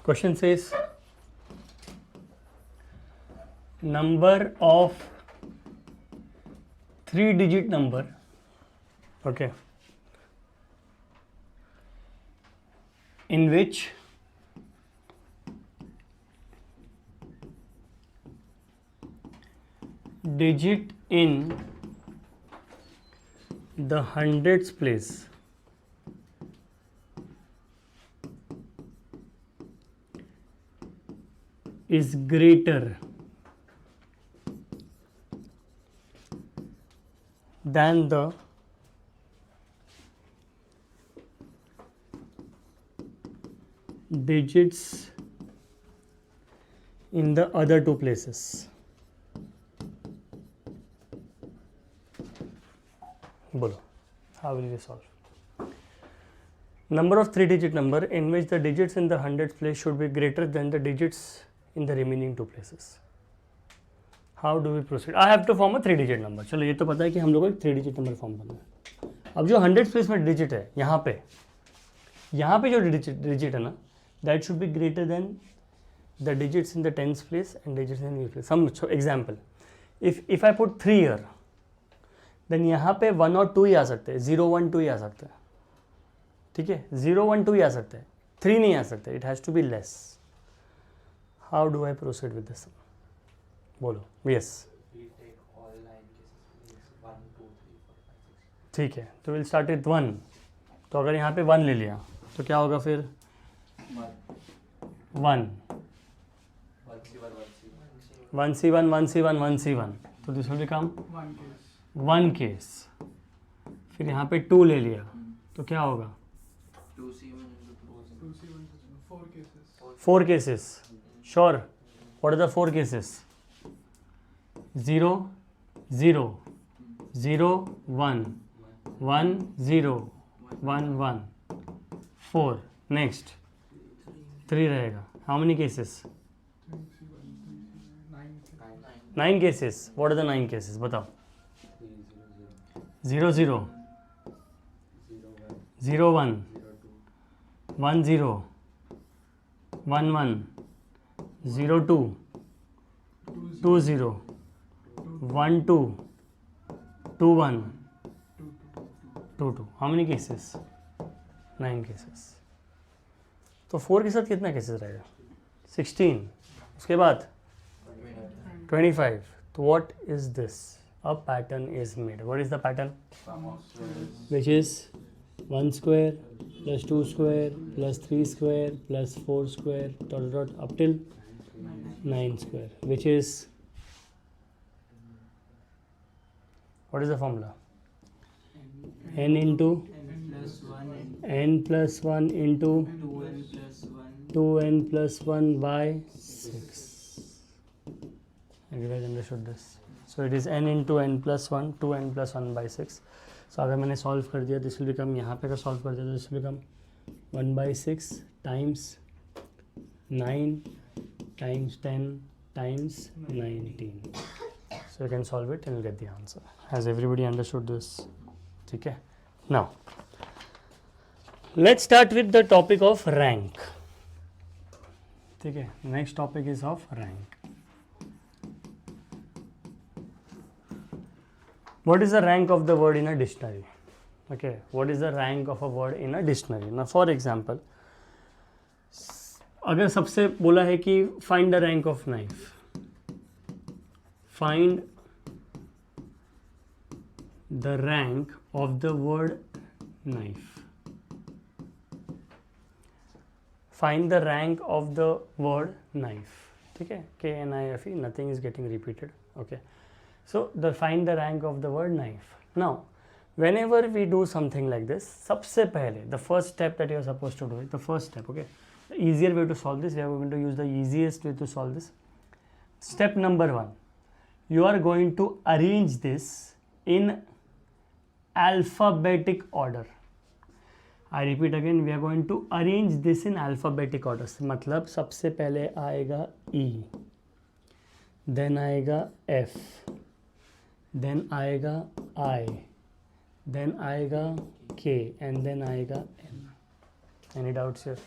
Question says number of 3-digit number, okay, in which digit in the hundreds place is greater than the digits in the other two places. Bolo, how will we solve? Number of 3-digit number in which the digits in the hundreds place should be greater than the digits in the remaining two places. How do we proceed? I have to form a 3-digit number. चलो ये तो पता है कि हम लोगों को एक 3-digit number form करना है. अब जो hundreds place में digit है यहाँ पे जो digit है ना, that should be greater than the digits in the tens place and digits in the place. Some example, if I put 3 here, then यहाँ पे 1 और 2 ही आ सकते हैं, 0 1 2 ही आ सकते हैं. ठीक है, 0 1 2 ही आ सकते हैं, 3 नहीं आ सकते. It has to be less. How do I proceed with this? बोलो. Yes. ठीक है, तो विल स्टार्ट विथ 1. तो अगर यहाँ पे 1 ले लिया तो क्या होगा फिर? 1 1C1 1C1 1C1, तो दिस विल बिकम 1 केस. फिर यहाँ पे 2 ले लिया तो क्या होगा? 4 cases. Sure. What are the 4 cases? 0 0 0 1 1 0 1 1 4. Next 3 रहेगा. How many cases? 9 cases. What are the 9 cases? बताओ. 0 0 0 1 1 0 1 1 0 2 2 0 1 2 2 1 2 2. How many cases? 9 cases. तो 4 के साथ कितना केसेस रहेगा? 16. उसके बाद 25. तो what is this? A pattern is made. What is the pattern? Which is 1 square plus 2 square plus 3 square plus 4 square dot dot up till 9 square, which is, what is the formula? N into n plus 1 into 2n plus 1 by 6. Have you guys understood this? So it is n into n plus 1 2n plus 1 by 6. So अगर मैंने solve कर दिया, this will become, यहाँ पे का solve कर दिया तो this will become 1 by 6 times 9 times 10 times 19. So you can solve it and you'll get the answer. Has everybody understood this? ठीक है. Now let's start with the topic of rank. ठीक है. Next topic is of rank. What is the rank of the word in a dictionary? Okay, what is the rank of a word in a dictionary? Now for example, अगर सबसे बोला है कि find the rank of knife, find the rank of the word knife, find the rank of the word knife. ठीक है, KNIFE, nothing is getting repeated. Okay, so find the rank of the word knife. Now whenever we do something like this, सबसे पहले the first step that you are supposed to do is the first step. Okay, the easier way to solve this, we are going to use the easiest way to solve this. Step number 1, you are going to arrange this in alphabetic order. I repeat again, we are going to arrange this in alphabetic order. मतलब सबसे पहले आएगा E, then आएगा F, then आएगा I, then आएगा K, and then आएगा N. Any doubts here?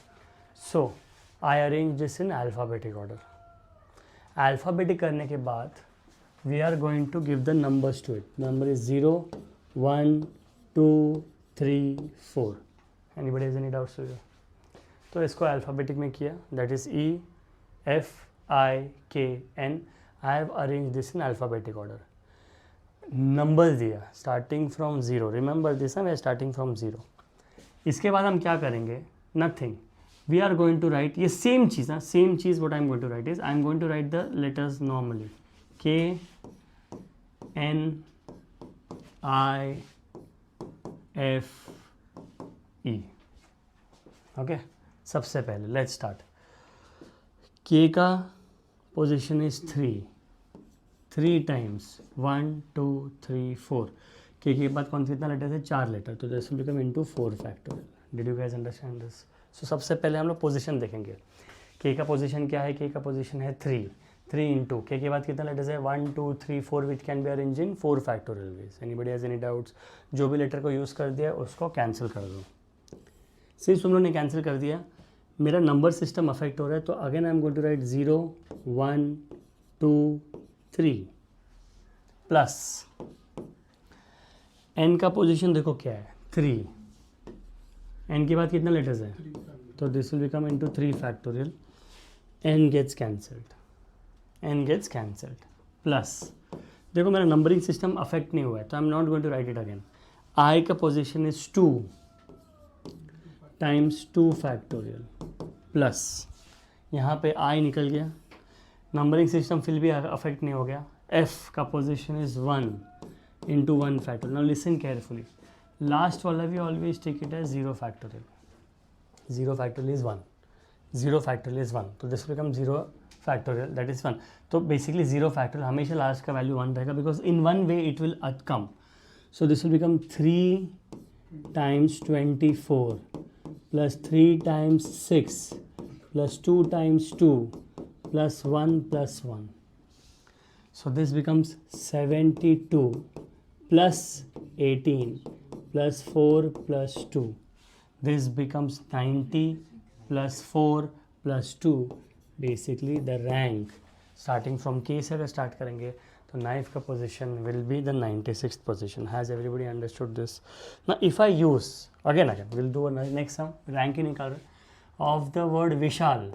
So I arrange this in alphabetic order. Alphabetic करने के बाद we are going to give the numbers to it. Number is 0, 1, 2, 3, 4. Anybody has any doubts? तो इसको alphabetic में किया, that is E, F, I, K, N. I have arrange this in alphabetic order. Number दिया starting from 0. Remember this, we are starting from 0. इसके बाद हम क्या करेंगे? Nothing. We are going to write ये सेम चीज़ ना, सेम चीज़. What I am going to write is I am going to write the letters normally. K, N, I, F, E. Okay. सबसे पहले लेट्स स्टार्ट. K का position is 3 times 1, 2, 3, 4. K के बाद कौन सी कितना लेटर है? 4 लेटर. तो this will become into 4 factorial. Did you guys understand this? So सबसे पहले हम लोग पोजीशन देखेंगे. K का पोजीशन क्या है? K का पोजीशन है 3 इंटू K के बाद कितना लेटर्स है? 1, 2, 3, 4 which can be arrange in 4 factorial veg. Anybody has any doubts? जो भी लेटर को यूज़ कर दिया उसको कैंसिल कर दो. सिर्फ तुम लोगों ने कैंसिल कर दिया, मेरा नंबर सिस्टम अफेक्ट हो रहा है. तो again I am going to write 0, 1, 2, 3 plus N का पोजीशन देखो क्या है? 3. N के बाद कितना लेटर्स है? तो this will become into 3 factorial. N gets cancelled plus देखो मेरा नंबरिंग सिस्टम अफेक्ट नहीं हुआ है, तो I am not going to write it again. I का position is 2 times 2 factorial plus यहाँ पे I निकल गया, नंबरिंग सिस्टम फिर भी अफेक्ट नहीं हो गया. F का position is 1 into 1 factorial. Now listen carefully. Last वाला भी always take it as 0 factorial. 0 factorial is 1. 0 factorial is 1. तो this become 0 factorial that is 1. तो बेसिकली 0 फैक्टोरियल हमेशा लास्ट का वैल्यू 1 रहेगा, because in one way it will come. So this will become 3 times 24 plus 3 times 6 plus 2 times 2 plus 1 plus 1. So this becomes 72 plus 18 plus 4 plus 2. This becomes 90 plus 4 plus 2. Basically the rank starting from K से अगर start करेंगे तो knife का position will be the 96th position. Has everybody understood this? Now if I use again we'll do a next sum. Rank ही निकाल रहे of the word विशाल.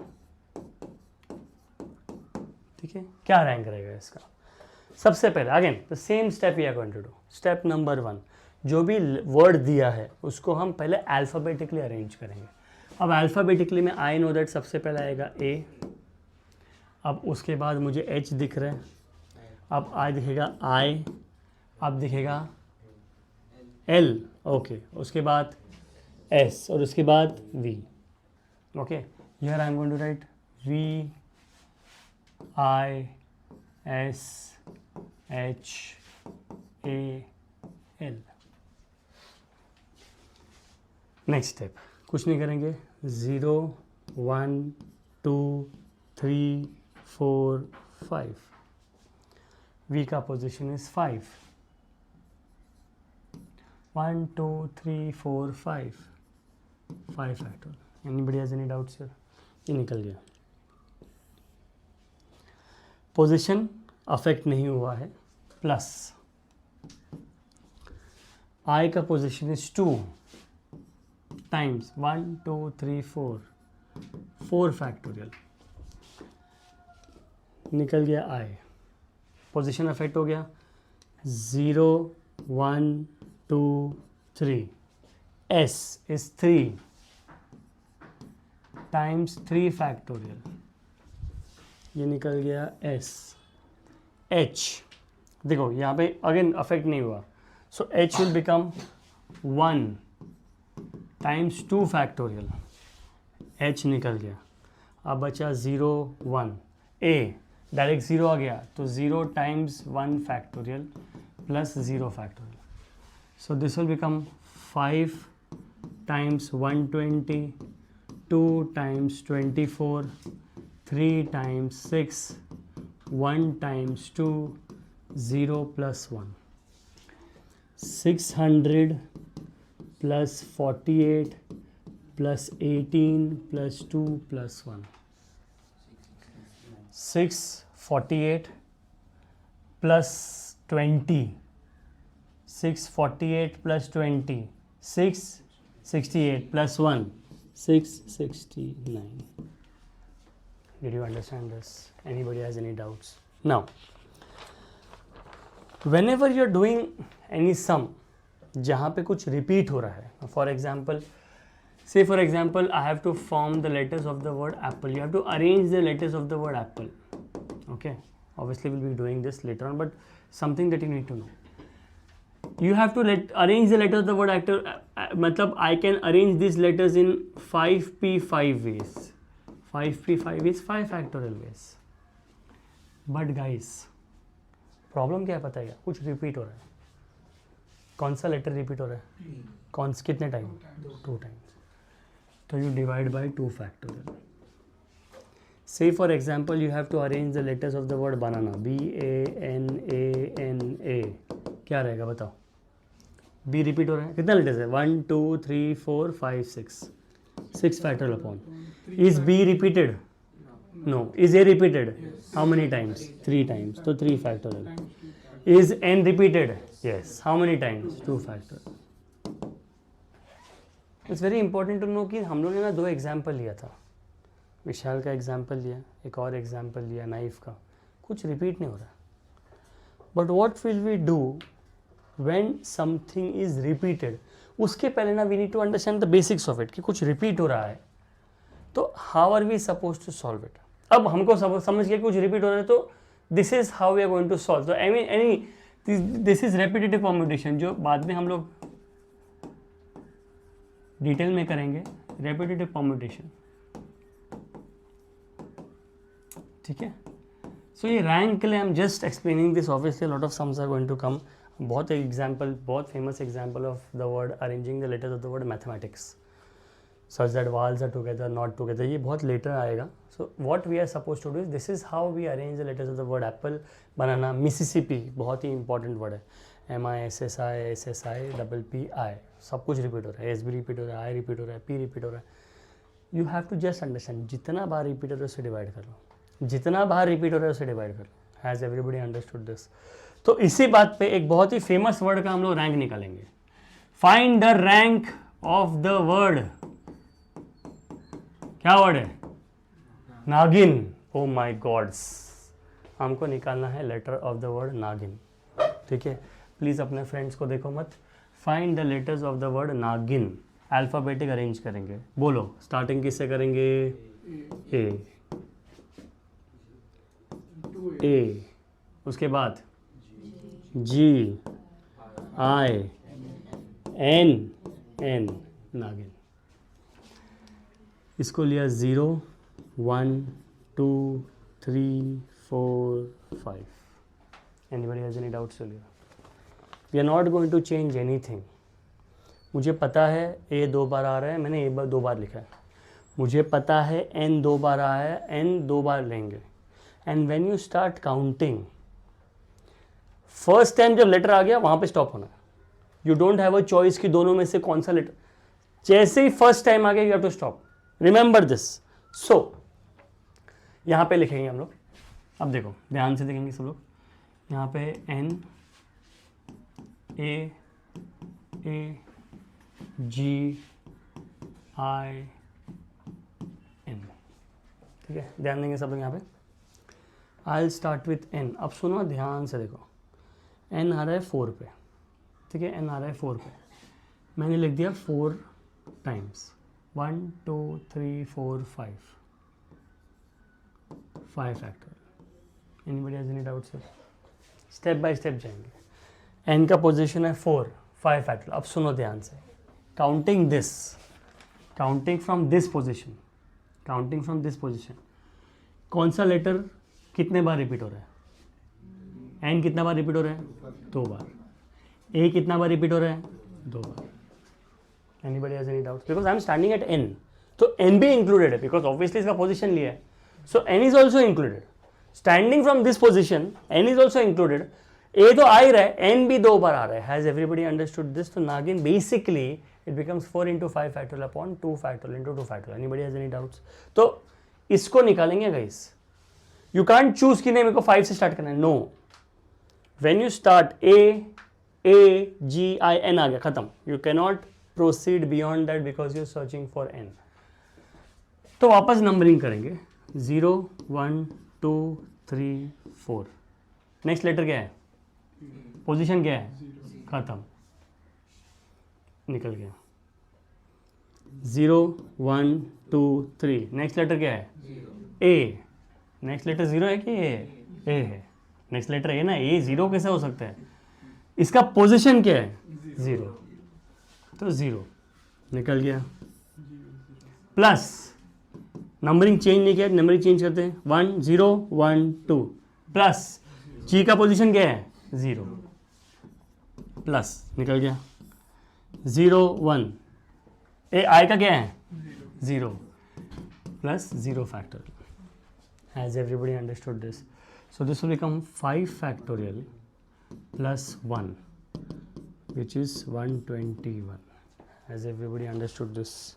ठीक है, क्या रैंक रहेगा इसका? सबसे पहले again the same step we are going to do. Step number 1, जो भी वर्ड दिया है उसको हम पहले अल्फ़ाबेटिकली अरेंज करेंगे. अब अल्फ़ाबेटिकली में आई नो दैट सबसे पहले आएगा A. अब उसके बाद मुझे H दिख रहा है. अब आई दिखेगा I. अब दिखेगा L. ओके, उसके बाद S और उसके बाद V. Okay, here I am going to write V, I, S, H, A, L. Next step कुछ नहीं करेंगे. 0, 1, 2, 3, 4, 5. V का position is 5. 1, 2, 3, 4, 5 factorial. Anybody has any doubts here? ये निकल गया. पोजीशन अफेक्ट नहीं हुआ है. प्लस I का पोजीशन इज 2 टाइम्स 1, 2, 3, 4 फैक्टोरियल. निकल गया I. पोजीशन अफेक्ट हो गया. 0, 1, 2, 3. S is 3 times 3 factorial. ये निकल गया S. H देखो यहाँ पे अगेन अफेक्ट नहीं हुआ. सो H will become 1 times 2 factorial. H निकल गया. अब बचा 0, 1. A डायरेक्ट 0 आ गया, तो 0 times 1 factorial plus 0 factorial. So this will become 5 times 120, 2 times 24, 3 times 6, 1 times 2, 0 plus 1. 600 plus 48 plus 18 plus 2 plus 1. 648 plus 20. 648 plus 20. 668 plus 1. 669. Did you understand this? Anybody has any doubts? Now, whenever you're doing any sum, जहाँ पे कुछ repeat हो रहा है, for example, say for example, I have to form the letters of the word apple. You have to arrange the letters of the word apple. Okay, obviously we'll be doing this later on, but something that you need to know. You have to arrange the letters of the word actor. मतलब I can arrange these letters in 5p5 ways. 5p5 is 5 factorial ways. But guys, problem क्या है पता है क्या? कुछ repeat हो रहा है. कौन सा लेटर रिपीट हो रहा है? कौन से कितने टाइम? 2 टाइम्स. तो you divide by 2 factorial. Say for example, you have to arrange the letters of the word banana. B-A-N-A-N-A. क्या रहेगा बताओ? B रिपीट हो रहा है. कितना लेटर्स है? 1 2 3 4 5 6. 6 factorial upon. Is B repeated? No. Is A repeated? How many times? 3 times. So 3 factorial. Is N repeated? Yes. How many times? 2 factorial. It's very important to know कि हम लोगों ने ना 2 एग्जाम्पल लिया था. विशाल का एग्जाम्पल लिया, एक और एग्जाम्पल लिया नाइफ का. कुछ रिपीट नहीं हो रहा. But what will we do when something is repeated? उसके पहले ना we need to understand the basics of it कि कुछ रिपीट हो रहा है. तो how are we suppose to solve it? अब हमको समझ गया कुछ रिपीट हो रहा है, तो this is how we are going to solve. तो any this is repetitive permutation, जो बाद में हम लोग डिटेल में करेंगे. रेपिटेटिव परम्यूटेशन, ठीक है. सो ये रैंक के लिए I am just explaining this. Obviously lot of sums are going to come. बहुत एग्जाम्पल, बहुत famous example of the word arranging the letters of the word mathematics, such that vowels are together not together. ये बहुत later आएगा. So what we are suppose to do, this is how we arrange the letters of the word apple, banana, Mississippi. बहुत ही important word है. MISSI SSI सब कुछ repeat हो रहा है. S भी रिपीट हो रहा है, I रिपीट हो रहा है, P रिपीट हो रहा है. You have to just understand, जितना बार रिपीट हो रहा है उसे डिवाइड कर लो. जितना बार रिपीट हो रहा है उसे डिवाइड कर लो. Has everybody understood this? तो इसी बात पे एक बहुत ही फेमस वर्ड का हम लोग रैंक निकालेंगे. Find the rank of the word. क्या वर्ड है? नागिन. ओ माय गॉड्स, हमको निकालना है लेटर ऑफ द वर्ड नागिन. ठीक है, प्लीज अपने फ्रेंड्स को देखो मत. Find the letters of the word नागिन. अल्फाबेटिक अरेंज करेंगे. बोलो स्टार्टिंग किससे करेंगे? ए, उसके बाद G I N नागिन. इसको लिया 0 1 2 3 4 5. Anybody has any doubts? We are not going to change anything. मुझे पता है A 2 बार आ रहा है, मैंने A 2 बार लिखा है. मुझे पता है N 2 बार आया है, N 2 बार लेंगे. And when you start counting, first time जब लेटर आ गया वहां पे स्टॉप होना है. You don't have a choice कि दोनों में से कौन सा लेटर. जैसे ही फर्स्ट टाइम आ गया you have to stop. Remember this. So यहां पे लिखेंगे हम लोग. अब देखो ध्यान से देखेंगे सब लोग. यहाँ पे N A G I N. ठीक है, ध्यान देंगे सब लोग. यहाँ पे I'll start with N. अब सुनो ध्यान से देखो. N आ रहा है 4 पे. ठीक है, N आ रहा है 4 पे. मैंने लिख दिया 4 times. 1 2 3 4 5 factorial. Anybody has any doubts? Step by step जाएंगे. N का पोजीशन है 4, 5 फैक्टोरियल. अब सुनो ध्यान से. Counting this, counting from this position, counting from this position, कौन सा लेटर कितने बार रिपीट हो रहा है? N कितना बार रिपीट हो रहा है? 2 बार. A कितना बार रिपीट हो रहा है? 2 बार. Anybody has any doubts? Because I am standing at N, तो N भी included है because obviously इसका position लिया है. So N is also included. Standing from this position, N is also included. ए तो आ ही रहा है, एन भी 2 बार आ रहा है. Has everybody understood this? तो नागिन basically it becomes 4 into 5 factorial upon 2 factorial into 2 factorial. Anybody has any doubts? तो इसको निकालेंगे गाइस. यू कांट चूज कि नहीं मेरे को 5 से स्टार्ट करना है. No, when you start A G I N आ गया, खत्म. You can not proceed beyond that because you searching for N. तो वापस नंबरिंग करेंगे. 0 1 2 3 4. नेक्स्ट लेटर क्या है? पोजीशन क्या है? खत्म, निकल गया. 0 1 2 3. नेक्स्ट लेटर क्या है? ए. नेक्स्ट लेटर 0 है कि ए है? नेक्स्ट लेटर ए ना. ए 0 कैसे हो सकता है? इसका पोजीशन क्या है? 0. तो 0 निकल गया. प्लस नंबरिंग चेंज नहीं किया, नंबरिंग चेंज करते हैं. 1 0 1 2 प्लस जी का पोजीशन क्या है? 0 प्लस निकल गया. 0 1. ए आई का क्या है? 0 plus 0 factorial. Has everybody understood this? So this will become 5 factorial plus 1, which is 121. Has everybody understood this?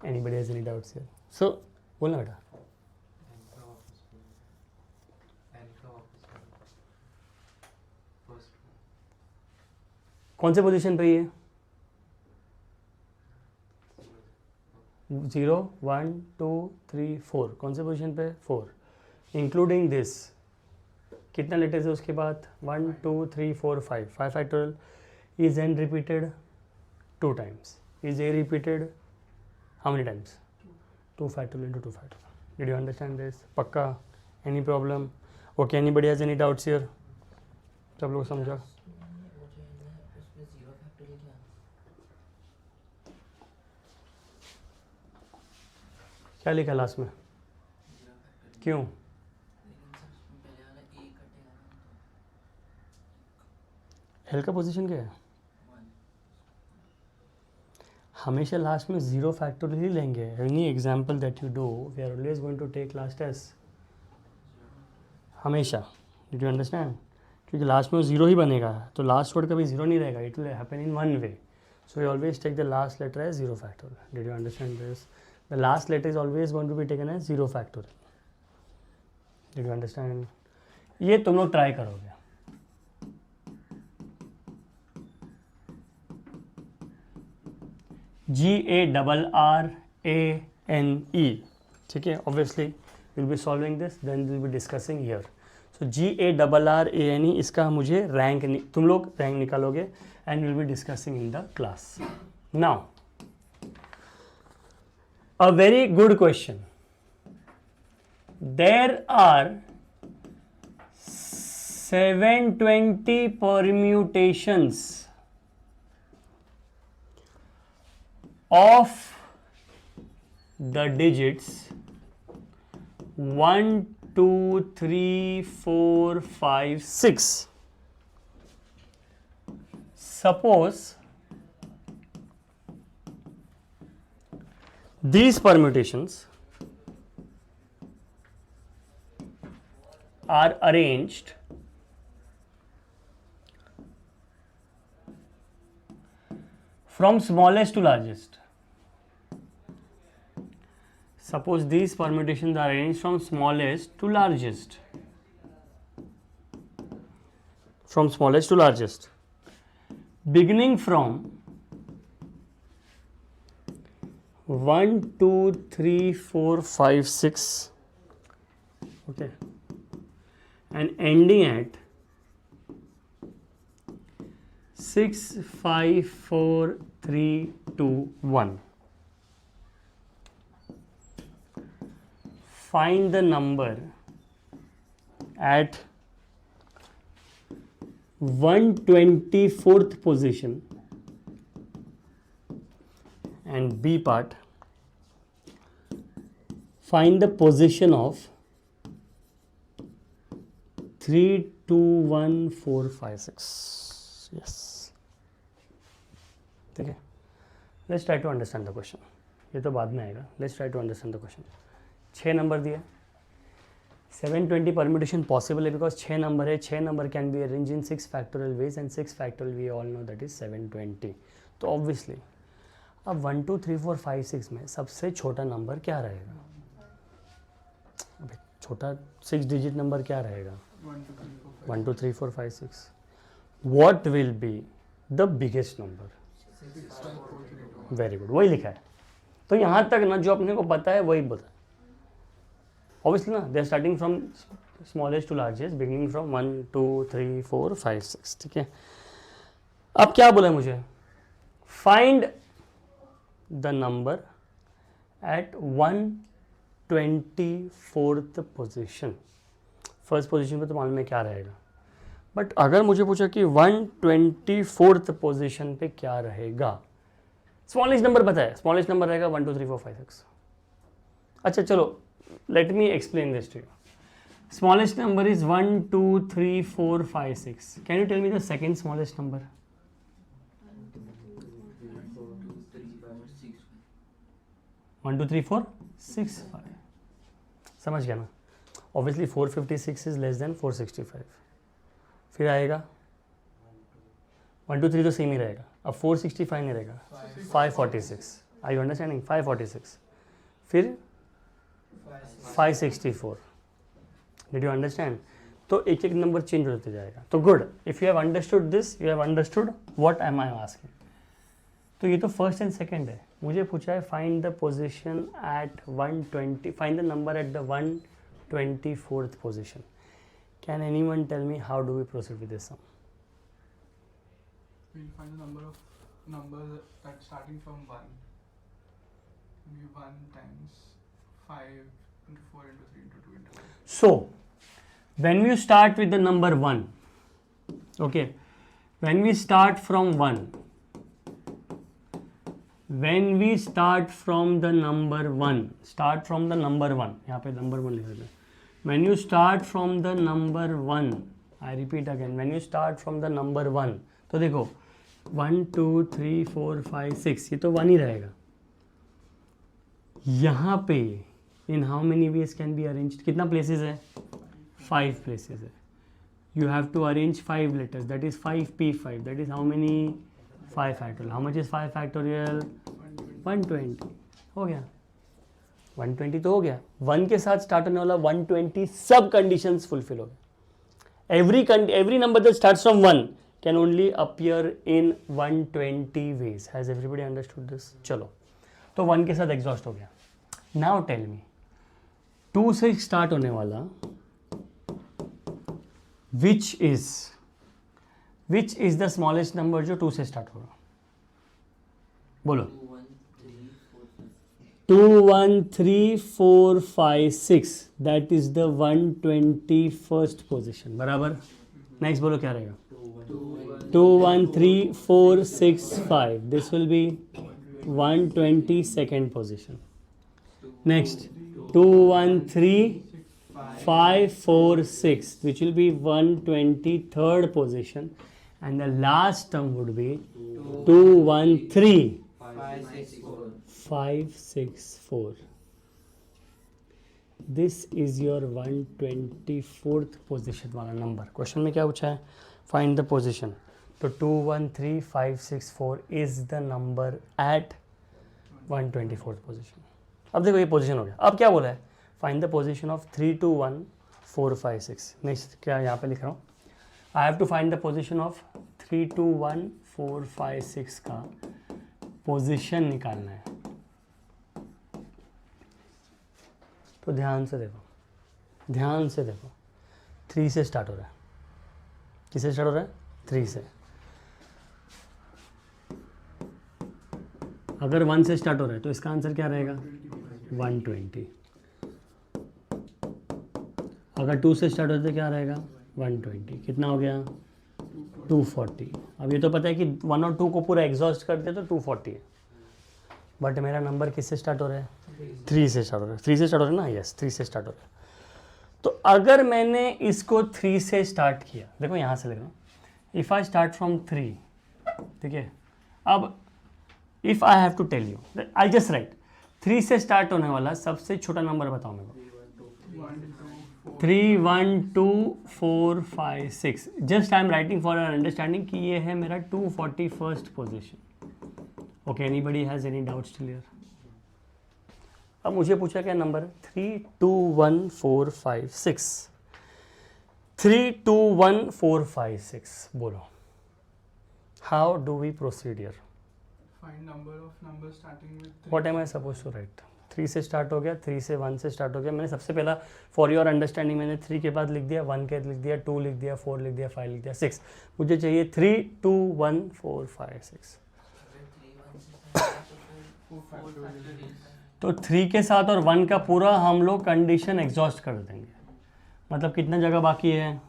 Anybody has any doubts here? So बोलना बेटा. कौन से पोजीशन पे ये? 0 1 2 3 4. कौन से पोजीशन पे? 4. इंक्लूडिंग दिस कितना लेटर्स है उसके बाद? 1 2 3 4 5. 5 factorial. Is n repeated? 2 times. Is a repeated? How many times? 2 factorial into 2 factorial. Did you understand this? पक्का? Any problem? Okay, anybody has any doubts here? सब लोग समझा? क्या लिखा लास्ट में? क्यों? एल का पोजीशन क्या है? हमेशा लास्ट में 0 फैक्टोरियल ही लेंगे. Any example that you do we are always going to take last S. हमेशा. Did you understand? क्योंकि लास्ट में 0 ही बनेगा, तो लास्ट वर्ड कभी 0 नहीं रहेगा. It will happen in one way. So we always take the last letter as 0 factorial. Did you understand this? The last letter is always going to be taken as 0 factorial. Did you understand? ये तुम लोग try करोगे. GARRANE. ठीक है. Obviously we'll be solving this, then we'll be discussing here. So GARRANE इसका मुझे rank, तुम लोग रैंक निकालोगे and we'll be discussing in the class. Now a very good question. There are 720 permutations of the digits 1 2 3 4 5 6. Suppose these permutations are arranged from smallest to largest. Suppose these permutations are arranged from smallest to largest. From smallest to largest. Beginning from 1 2 3 4 5 6, okay, and ending at 6 5 4 3 2 1. Find the number at 124th position. And B part, find the position of 3 2 1 4 5 6. Yes. ठीक है. Let's try to understand the question. ये तो बाद में आएगा. Let's try to understand the question. 6 number दिया. 720 permutation possible है because 6 number है, 6 number can be arrange in 6 factorial ways and 6 factorial we all know that is 720. तो obviously अब 1 2 3 4 5 6 में सबसे छोटा नंबर क्या रहेगा? छोटा 6 डिजिट नंबर क्या रहेगा? 1 2 3 4 5 6. What will be the biggest number? Very good, वही लिखा है. तो यहाँ तक ना जो अपने को पता है वही बता. ऑब्वियसली ना they are starting from smallest to largest, beginning from 1 2 3 4 5 6. ठीक है, अब क्या बोला मुझे? Find the number at 124th position. First position पे तो मालूम है क्या रहेगा, बट अगर मुझे पूछा कि 124th पोजिशन पे क्या रहेगा, स्मॉलेस्ट नंबर पता है, स्मॉलेस्ट नंबर रहेगा 1 2 3 4 5 6. अच्छा चलो, let me explain this to you. Smallest number is 1 2 3 4 5 6. Can you tell me the second smallest number? 1 2 3 4 6 5. समझ गया ना? Obviously 456 is less than 465. फिर आएगा 1 2 3 तो सेम ही रहेगा. अब 465 नहीं रहेगा, 546. Are you understanding? 546. फिर 564. Did you understand? तो एक एक नंबर चेंज होते जाएगा. तो good, if you have understood this, you have understood what am I asking. तो ये तो फर्स्ट एंड सेकंड है. मुझे पूछा है find the position at 120, find the number at the 124th position. Can anyone tell me how do we proceed with this sum? We'll find the number of numbers that starting from 1. Maybe 1 times 5 into 4 into 3 into 2 into 1. So, when we start with the number 1, okay, when we start from 1, when we start from the number 1, start from the number 1, यहाँ पे number 1 लिख देते हैं. When you start from the number 1, I repeat again, when you start from the number 1, तो देखो 1 2 3 4 5 6, ये तो 1 ही रहेगा. यहाँ पे in how many ways can be arranged? कितना places है? 5 places है. You have to arrange 5 letters, that is 5p5, that is how many? 5 factorial. How much is 5 factorial? 120. हो गया. 120 तो हो गया. 1 के साथ स्टार्ट होने वाला 120 सब कंडीशंस फुलफिल हो गए. Every number that starts from 1 can only appear in 120 ways. Has everybody understood this? चलो, तो 1 के साथ एग्जॉस्ट हो गया. Now tell me, 2 से स्टार्ट होने वाला which is the smallest number जो 2 से स्टार्ट होगा? बोलो. 2 1 3 4 5 6. That is the 121st position. बराबर. नेक्स्ट बोलो क्या रहेगा? 2 1 3 4 6 5. This will be 122nd position. Next 2 1 3 5 4 6, which will be 123rd position, and the last term would be 2 1 3 5 6 4. This is your 124th position वाला number. Question में क्या पूछा है? Find the position. तो 2 1 3 5 6 4 is the number at 124th position. अब देखो ये position हो गया. अब क्या बोला है? Find the position of 3 2 1 4 5 6. Next क्या यहाँ पे लिख रहा हूँ? I have to find the position of 3 2 1 4 5 6 का पोजिशन निकालना है. तो ध्यान से देखो, 3 से स्टार्ट हो रहा है. किससे स्टार्ट हो रहा है? 3 से. अगर 1 से स्टार्ट हो रहा है तो इसका आंसर क्या रहेगा? 120. अगर 2 से स्टार्ट होता है क्या रहेगा? 120. कितना हो गया? 240. अब ये तो पता है कि 1 और 2 को पूरा एग्जॉस्ट कर दे तो 240 है. बट मेरा नंबर किससे स्टार्ट हो रहा है? 3 से स्टार्ट हो रहा है. 3 से स्टार्ट हो रहा है ना? यस, 3 से स्टार्ट हो रहा है. तो अगर मैंने इसको 3 से स्टार्ट किया, देखो यहाँ से लिख रहा हूँ, इफ़ आई स्टार्ट फ्रॉम 3, ठीक है. अब if I have to tell you, I just write 3 से स्टार्ट होने वाला सबसे छोटा नंबर बताओ मेरे को. 3 1 2 4 5 6. Just I am writing for our understanding कि ये है मेरा 241st position. Okay, anybody has any doubts clear? अब मुझे पूछा क्या नंबर 3 2 1 4 5 6. 3 2 1 4 5 6. बोलो, how do we proceed here? Find number of numbers starting with 3. What am I suppose to write? 3 से स्टार्ट हो गया, 3 से 1 से स्टार्ट हो गया. मैंने सबसे पहला फॉर योर अंडरस्टैंडिंग मैंने 3 के बाद लिख दिया, 1 के बाद लिख दिया, 2 लिख दिया, 4 लिख दिया, 5 लिख दिया, 6. मुझे चाहिए 3 2 1 4 5 6. तो 3 के साथ और 1 का पूरा हम लोग कंडीशन एग्जॉस्ट कर देंगे. मतलब कितना जगह बाकी है?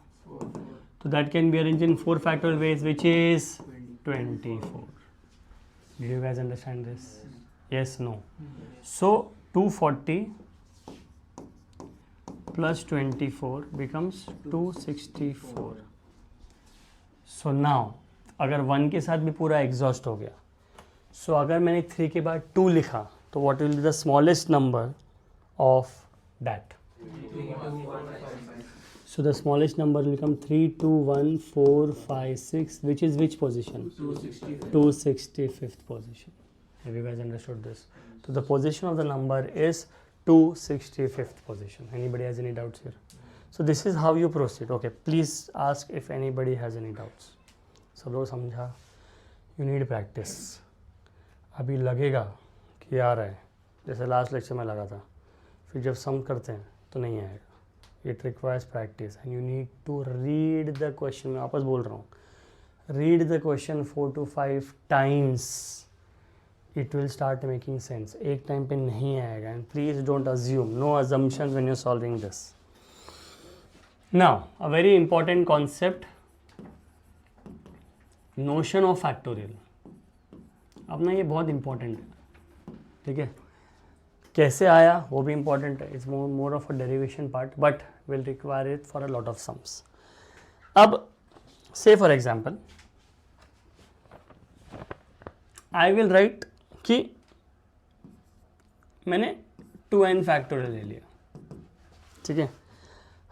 तो that can be arrange in 4 factorial ways which is 24. Did you guys understand this? Yes, no. So 240 plus 24 becomes 264. So now अगर 1 के साथ भी पूरा एग्जॉस्ट हो गया, so अगर मैंने 3 के बाद 2 लिखा तो what will be the smallest number of that? So the smallest number will become 3 2 1 4 5 6, which is which position? 265th position. Have you guys understood this? So the position of the number is 265th position. Anybody has any doubts here? So this is how you proceed. Okay, please ask if anybody has any doubts. सब लोग समझा? You need practice. अभी लगेगा कि आ रहा है, जैसे last lecture में लगा था, फिर जब सम करते हैं तो नहीं आएगा. It requires practice and you need to read the question. मैं वापस बोल रहा हूँ, read the question 4 to 5 times. It will start making sense. एक टाइम पे नहीं आएगा. And please don't assume. No assumptions when you're solving this. Now, a very important concept. Notion of factorial. अब ना ये बहुत important है, ठीक है? कैसे आया वो भी important है. It's more of a derivation part, but will require it for a lot of sums. अब say for example, I will write कि मैंने 2n factorial ले लिया, ठीक है?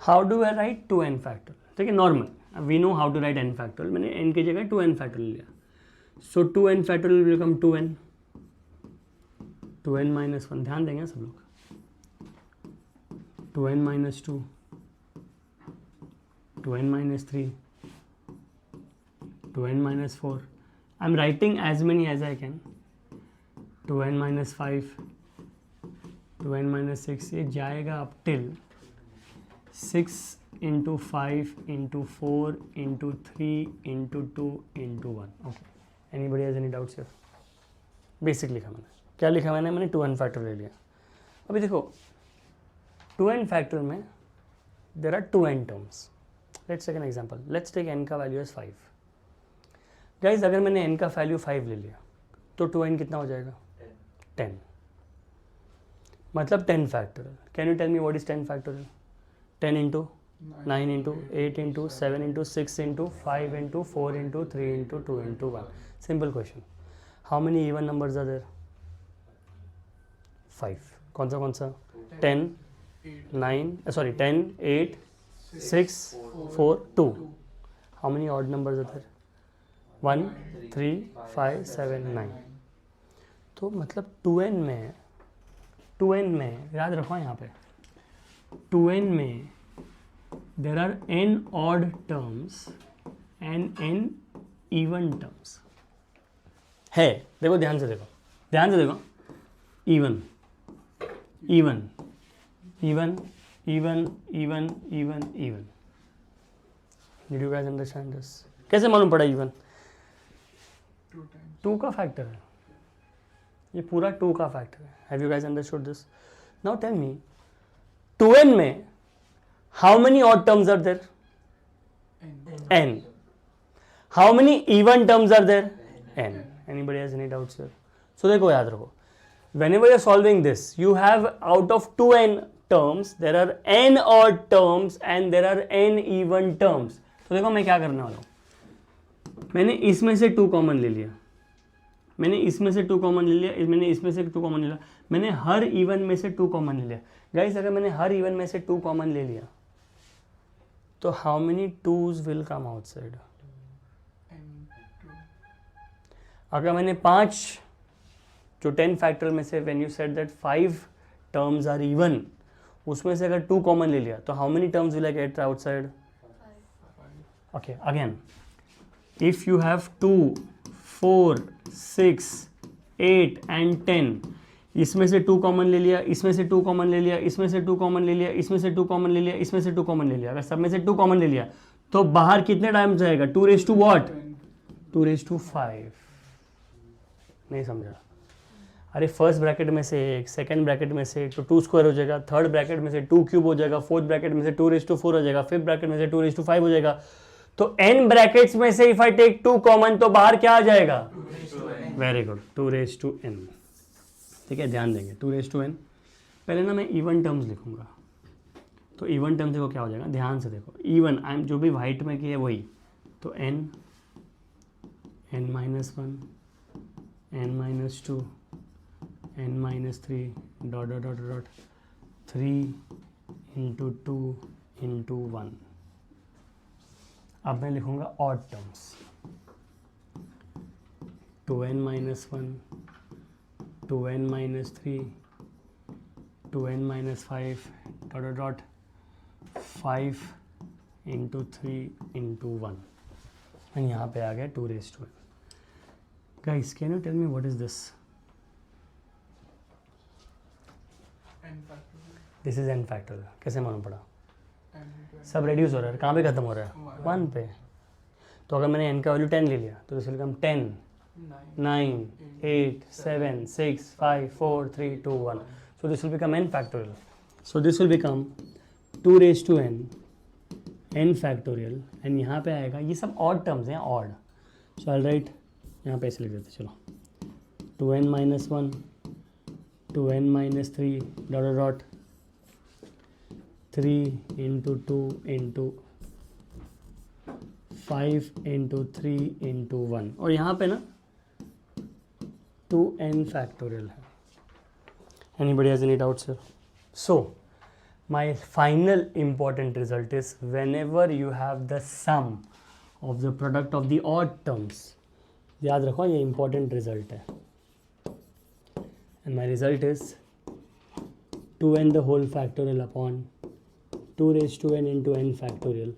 How do I write 2n factorial? ठीक है, normal. We know how to write n factorial. मैंने n की जगह 2n factorial लिया. So 2n factorial will become 2n. 2n minus 1, ध्यान देंगे सब लोग. 2n minus 2, 2n minus 3, 2n minus 4. I'm writing as many as I can. 2n minus 5, 2n minus 6. ये जाएगा up till 6 into 5 into 4 into 3 into 2 into 1. Okay. Anybody has any doubts here? Basic लिखा मैंने. क्या लिखा मैंने 2n factorial ले लिया. अभी देखो 2n फैक्टोरियल में there are 2n terms. Let's take an example. Let's take n का वैल्यू एज 5. गाइज अगर मैंने n का वैल्यू 5 ले लिया तो 2n कितना हो जाएगा? 10. मतलब 10 factorial. Can you tell me what is 10 factorial? 10 into 9 into 8 into 7 into 6 into 5 into 4 into 3 into 2 into 1. Simple question. How many even numbers are there? 5. कौन सा? 10 9 sorry 10 8 6 4 2. How many odd numbers are there? 1 3 5 7 9. तो मतलब 2n में याद रखो यहाँ पे 2n में there are n odd terms and n even terms है. देखो ध्यान से देखो even did you guys understand this? कैसे मालूम पड़ा even? 2 का फैक्टर है ये, पूरा 2 का फैक्टर है. Have you guys understood this? Now tell me 2n में how many odd terms are there? n. How many even terms are there? n. Anybody has any doubts here? So देखो याद रखो, whenever you are solving this you have out of 2n terms there are n odd terms and there are n even terms. तो देखो मैं क्या करने वाला हूँ, मैंने इसमें से 2 कॉमन ले लिया, मैंने इसमें से 2 कॉमन ले लिया, मैंने इसमें से 2 कॉमन ले लिया, मैंने हर इवन में से 2 कॉमन ले लिया. गाइस अगर मैंने हर इवन में से 2 कॉमन ले लिया तो how many twos will come outside? and 2. अगर मैंने 5 जो 10 फैक्टोरियल में से when you said that 5 terms are even, उसमें से अगर 2 कॉमन ले लिया तो how many terms will I get outside? 5. Okay, again, if you have 2, 4, 6, 8 and 10, इसमें से 2 कॉमन ले लिया, इसमें से 2 कॉमन ले लिया, इसमें से 2 कॉमन ले लिया, इसमें से 2 कॉमन ले लिया, इसमें से 2 कॉमन ले लिया, अगर सब में से 2 कॉमन ले लिया तो बाहर कितने टाइम्स जाएगा? 2 raise to what? 2 raise to 5. नहीं समझा? अरे फर्स्ट ब्रैकेट में से 1, सेकंड ब्रैकेट में से 1 तो 2 स्क्वायर हो जाएगा, थर्ड ब्रैकेट में से 2 क्यूब हो जाएगा, फोर्थ ब्रैकेट में से 2 रेज टू 4 हो जाएगा, फिफ्थ ब्रैकेट में से 2 रेज टू 5 हो जाएगा. तो n ब्रैकेट्स में से इफ आई टेक 2 कॉमन तो बाहर क्या आ जाएगा? Very good, 2 raise to n. ठीक है, ध्यान देंगे 2 रेज टू n. पहले ना मैं इवन टर्म्स लिखूंगा, तो इवन टर्म्स देखो क्या हो जाएगा, ध्यान से देखो. इवन आई एम जो भी वाइट में की है वही, तो n -1 n-2 n-3 dot dot dot dot 3 into 2 into 1. अब मैं लिखूंगा odd terms, 2n-1 2n-3 2n-5 dot dot dot 5 into 3 into 1. And यहाँ पे आ गया 2 raise to n. Guys can you tell me what is this? n factorial. This is n factorial. कैसे मालूम पड़ा? n into n. सब reduce हो रहा है, कहाँ पे खत्म हो रहा है? 1 पे. तो अगर मैंने n का वैल्यू 10 ले लिया तो this will come 10 9 8 7 6 5 4 3 2 1. So this will become n factorial. So this will become 2 raised to n factorial. and यहाँ पे आएगा, ये सब odd terms हैं, odd. So I'll write, यहाँ पे ऐसे लिख देते चलो, 2n-1 2n-3 dot dot dot 3 into 2 into 5 into 3 into 1. और यहाँ पे ना 2n factorial है. Anybody has any doubts here? So my final important result is whenever you have the sum of the product of the odd terms, याद रखो ये important result है, and my result is 2n the whole factorial upon 2 raised to n into n factorial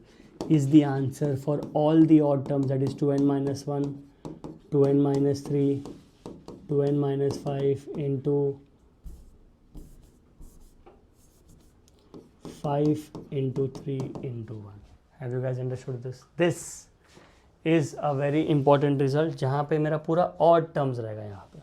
is the answer for all the odd terms, that is 2n-1 2n-3 2n-5 into 5 into 3 into 1. Have you guys understood this? This is a very important result जहाँ पे मेरा पूरा odd terms रहेगा यहाँ पे.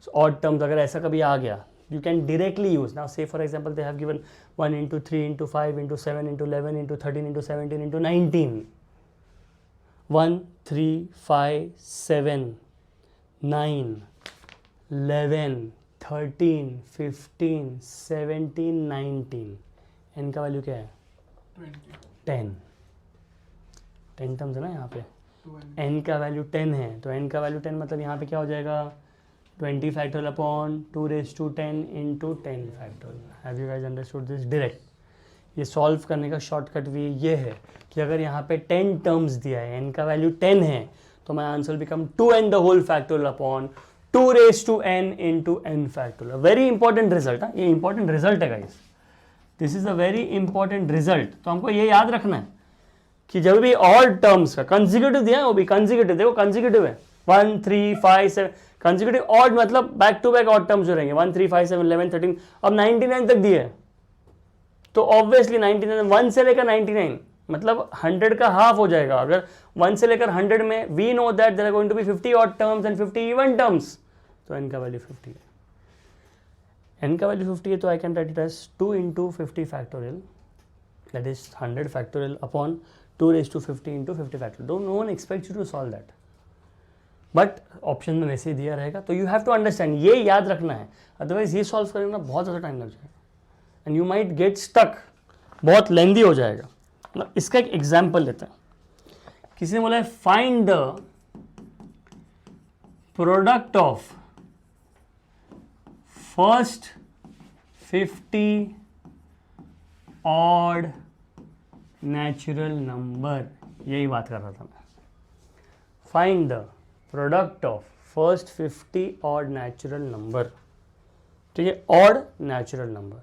So odd terms अगर ऐसा कभी आ गया, you can directly use. Now say for example they have given 1 into 3 into 5 into 7 into 11 into 13 into 17 into 19. 1 3 5 7 9 11 13 15 17 19. n का वैल्यू क्या है? 10. 10 टर्म्स है ना यहाँ पे. n का वैल्यू 10 है, तो n का वैल्यू 10 मतलब यहाँ पे क्या हो जाएगा? 20 factorial upon 2 raise to 10 into 10 factorial. Have you guys understood this? Direct ये सॉल्व करने का शॉर्टकट वे ये है कि अगर यहाँ पे 10 टर्म्स दिया है, n का वैल्यू 10 है, तो my answer will become 2n the whole factorial upon 2 raise to n into n factorial. Very important result है, ये इंपॉर्टेंट रिजल्ट है guys. This is a very important result. तो हमको ये याद रखना है कि जब भी ऑड टर्म्स का कंसेक्यूटिव दिया है, वो भी कंसेक्यूटिव, देखो कंसेक्यूटिव है 1 3 5 7. कंसेक्यूटिव ऑड मतलब back to back odd terms जो रहेंगे 1 3 5 7 11 13. अब 99 तक दिए है तो ऑब्वियसली 99 1 से लेकर 99 मतलब 100 का हाफ हो जाएगा. अगर 1 से लेकर 100 में we know that there are going to be 50 odd terms and 50 even terms, तो n का वैल्यू 50 है. n का वैल्यू 50 है तो I can write it as 2 into 50 factorial, that is 100 factorial upon 2 raise to 50 into 50 factorial. Don't, no one expects you to solve that, but option में वैसे ही दिया रहेगा. तो यू हैव टू अंडरस्टैंड, ये याद रखना है, अदरवाइज ये सॉल्व करने में बहुत ज़्यादा टाइम लग जाएगा and you might get stuck, बहुत लेंदी हो जाएगा. मतलब इसका एक एग्जाम्पल लेते हैं. किसी ने बोला है find the product of first 50 odd natural number, यही बात कर रहा था मैं. Find the product of first 50 odd natural number. ठीक है, ऑड नेचुरल नंबर.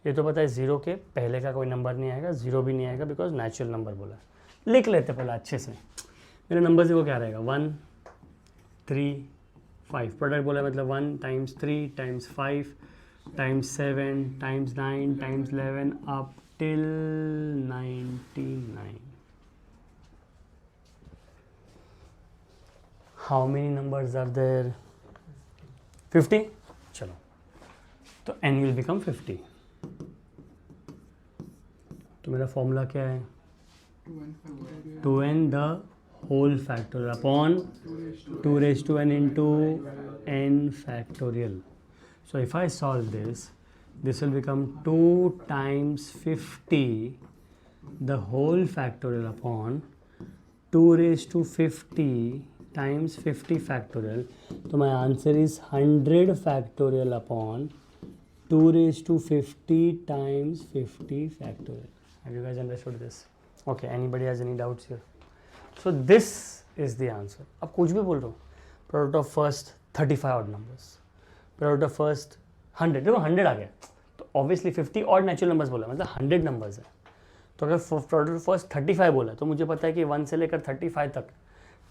ये तो पता है ज़ीरो के पहले का कोई नंबर नहीं आएगा, ज़ीरो भी नहीं आएगा बिकॉज नेचुरल नंबर बोला है. लिख लेते पहले अच्छे से. मेरे नंबर से वो क्या रहेगा 1 3 5. प्रोडक्ट बोला मतलब 1 times 3 times 5 times 7 times 9 times 11 up till 99. How many numbers are there? 50. चलो, तो n विल बिकम 50. तो मेरा फॉर्मूला क्या है? 2n the whole factorial upon 2 raised to n into n factorial. So if I solve this, this will become 2 times 50 the whole factorial upon 2 raised to 50 times 50 factorial. So my answer is 100 factorial upon 2 raised to 50 times 50 factorial. Have you guys understood this? Okay, anybody has any doubts here? So this is the answer. अब कुछ भी बोल रहा हूँ, product of first 35 odd numbers, product of first 100. देखो 100 आ गया तो obviously 50 odd natural numbers बोला मतलब 100 नंबर्स है. तो अगर प्रोडक्ट ऑफ फर्स्ट 35 बोला तो मुझे पता है कि 1 से लेकर 35 तक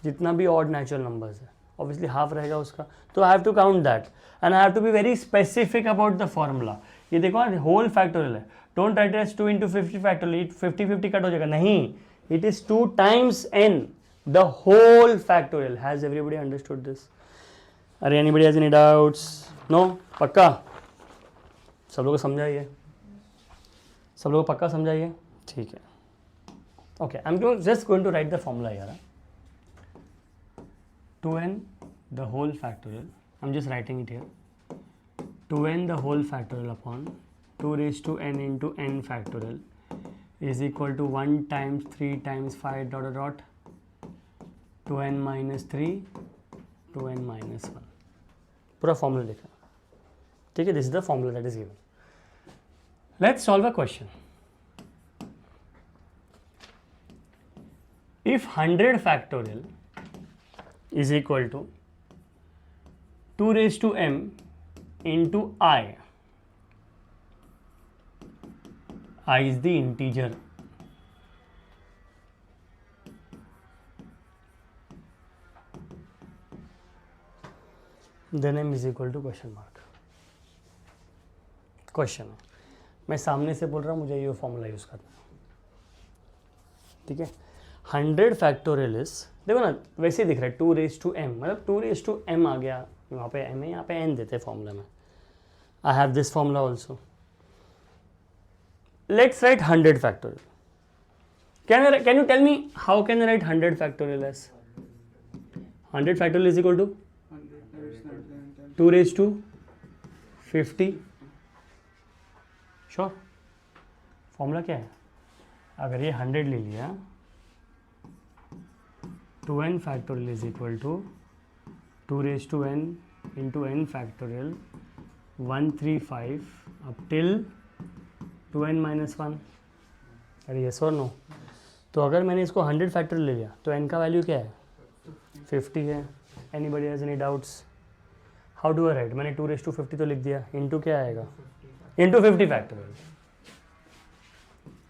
जितना भी ऑड नेचुरल नंबर्स है ऑब्वियसली हाफ रहेगा उसका. तो I have to count that and I have to be very specific about the formula. ये देखो होल फैक्टोरियल है, don't write as 2 into 50 factorial. 50 cut हो जाएगा, नहीं, it is 2 times n the whole factorial. Has everybody understood this? अरे anybody has any doubts? No? पक्का सब लोगों को समझाइए, सब लोगों को पक्का समझाइए. ठीक है, okay. I am just going to write the formula यार. 2n the whole factorial, I'm just writing it here. 2n the whole factorial upon 2 raised to n into n factorial is equal to 1 times 3 times 5 dot dot dot 2n minus 3 2n minus 1. पूरा formula लिखा, ठीक है. This is the formula that is given. Let's solve a question. If 100 factorial is equal to 2 raised to m into I is the integer. Then m is equal to question mark. Question है, मैं सामने से बोल रहा हूँ, मुझे ये formula use करना है. ठीक है. 100 फैक्टोरियल इज, देखो ना वैसे ही दिख रहा है 2 raised to m, मतलब 2 raised to m आ गया, वहाँ पे m है, यहाँ पे n देते हैं फॉर्मूला में. I have this formula also. Let's write 100 factorial. Can you tell me how can I write 100 factorial as? 100 factorial is equal to 2 raised to 50. Sure. Formula क्या है? अगर ये 100 ले लिया, 2n factorial is equal to 2 raised to n into n factorial 135 up till 2n minus 1. अरे yes और no. तो अगर मैंने इसको 100 फैक्टोरियल ले लिया तो n का वैल्यू क्या है? 50 है. Anybody has any doubts? How do I right? मैंने 2 raised to 50 तो लिख दिया, इनटू क्या आएगा? Into 50 factorial.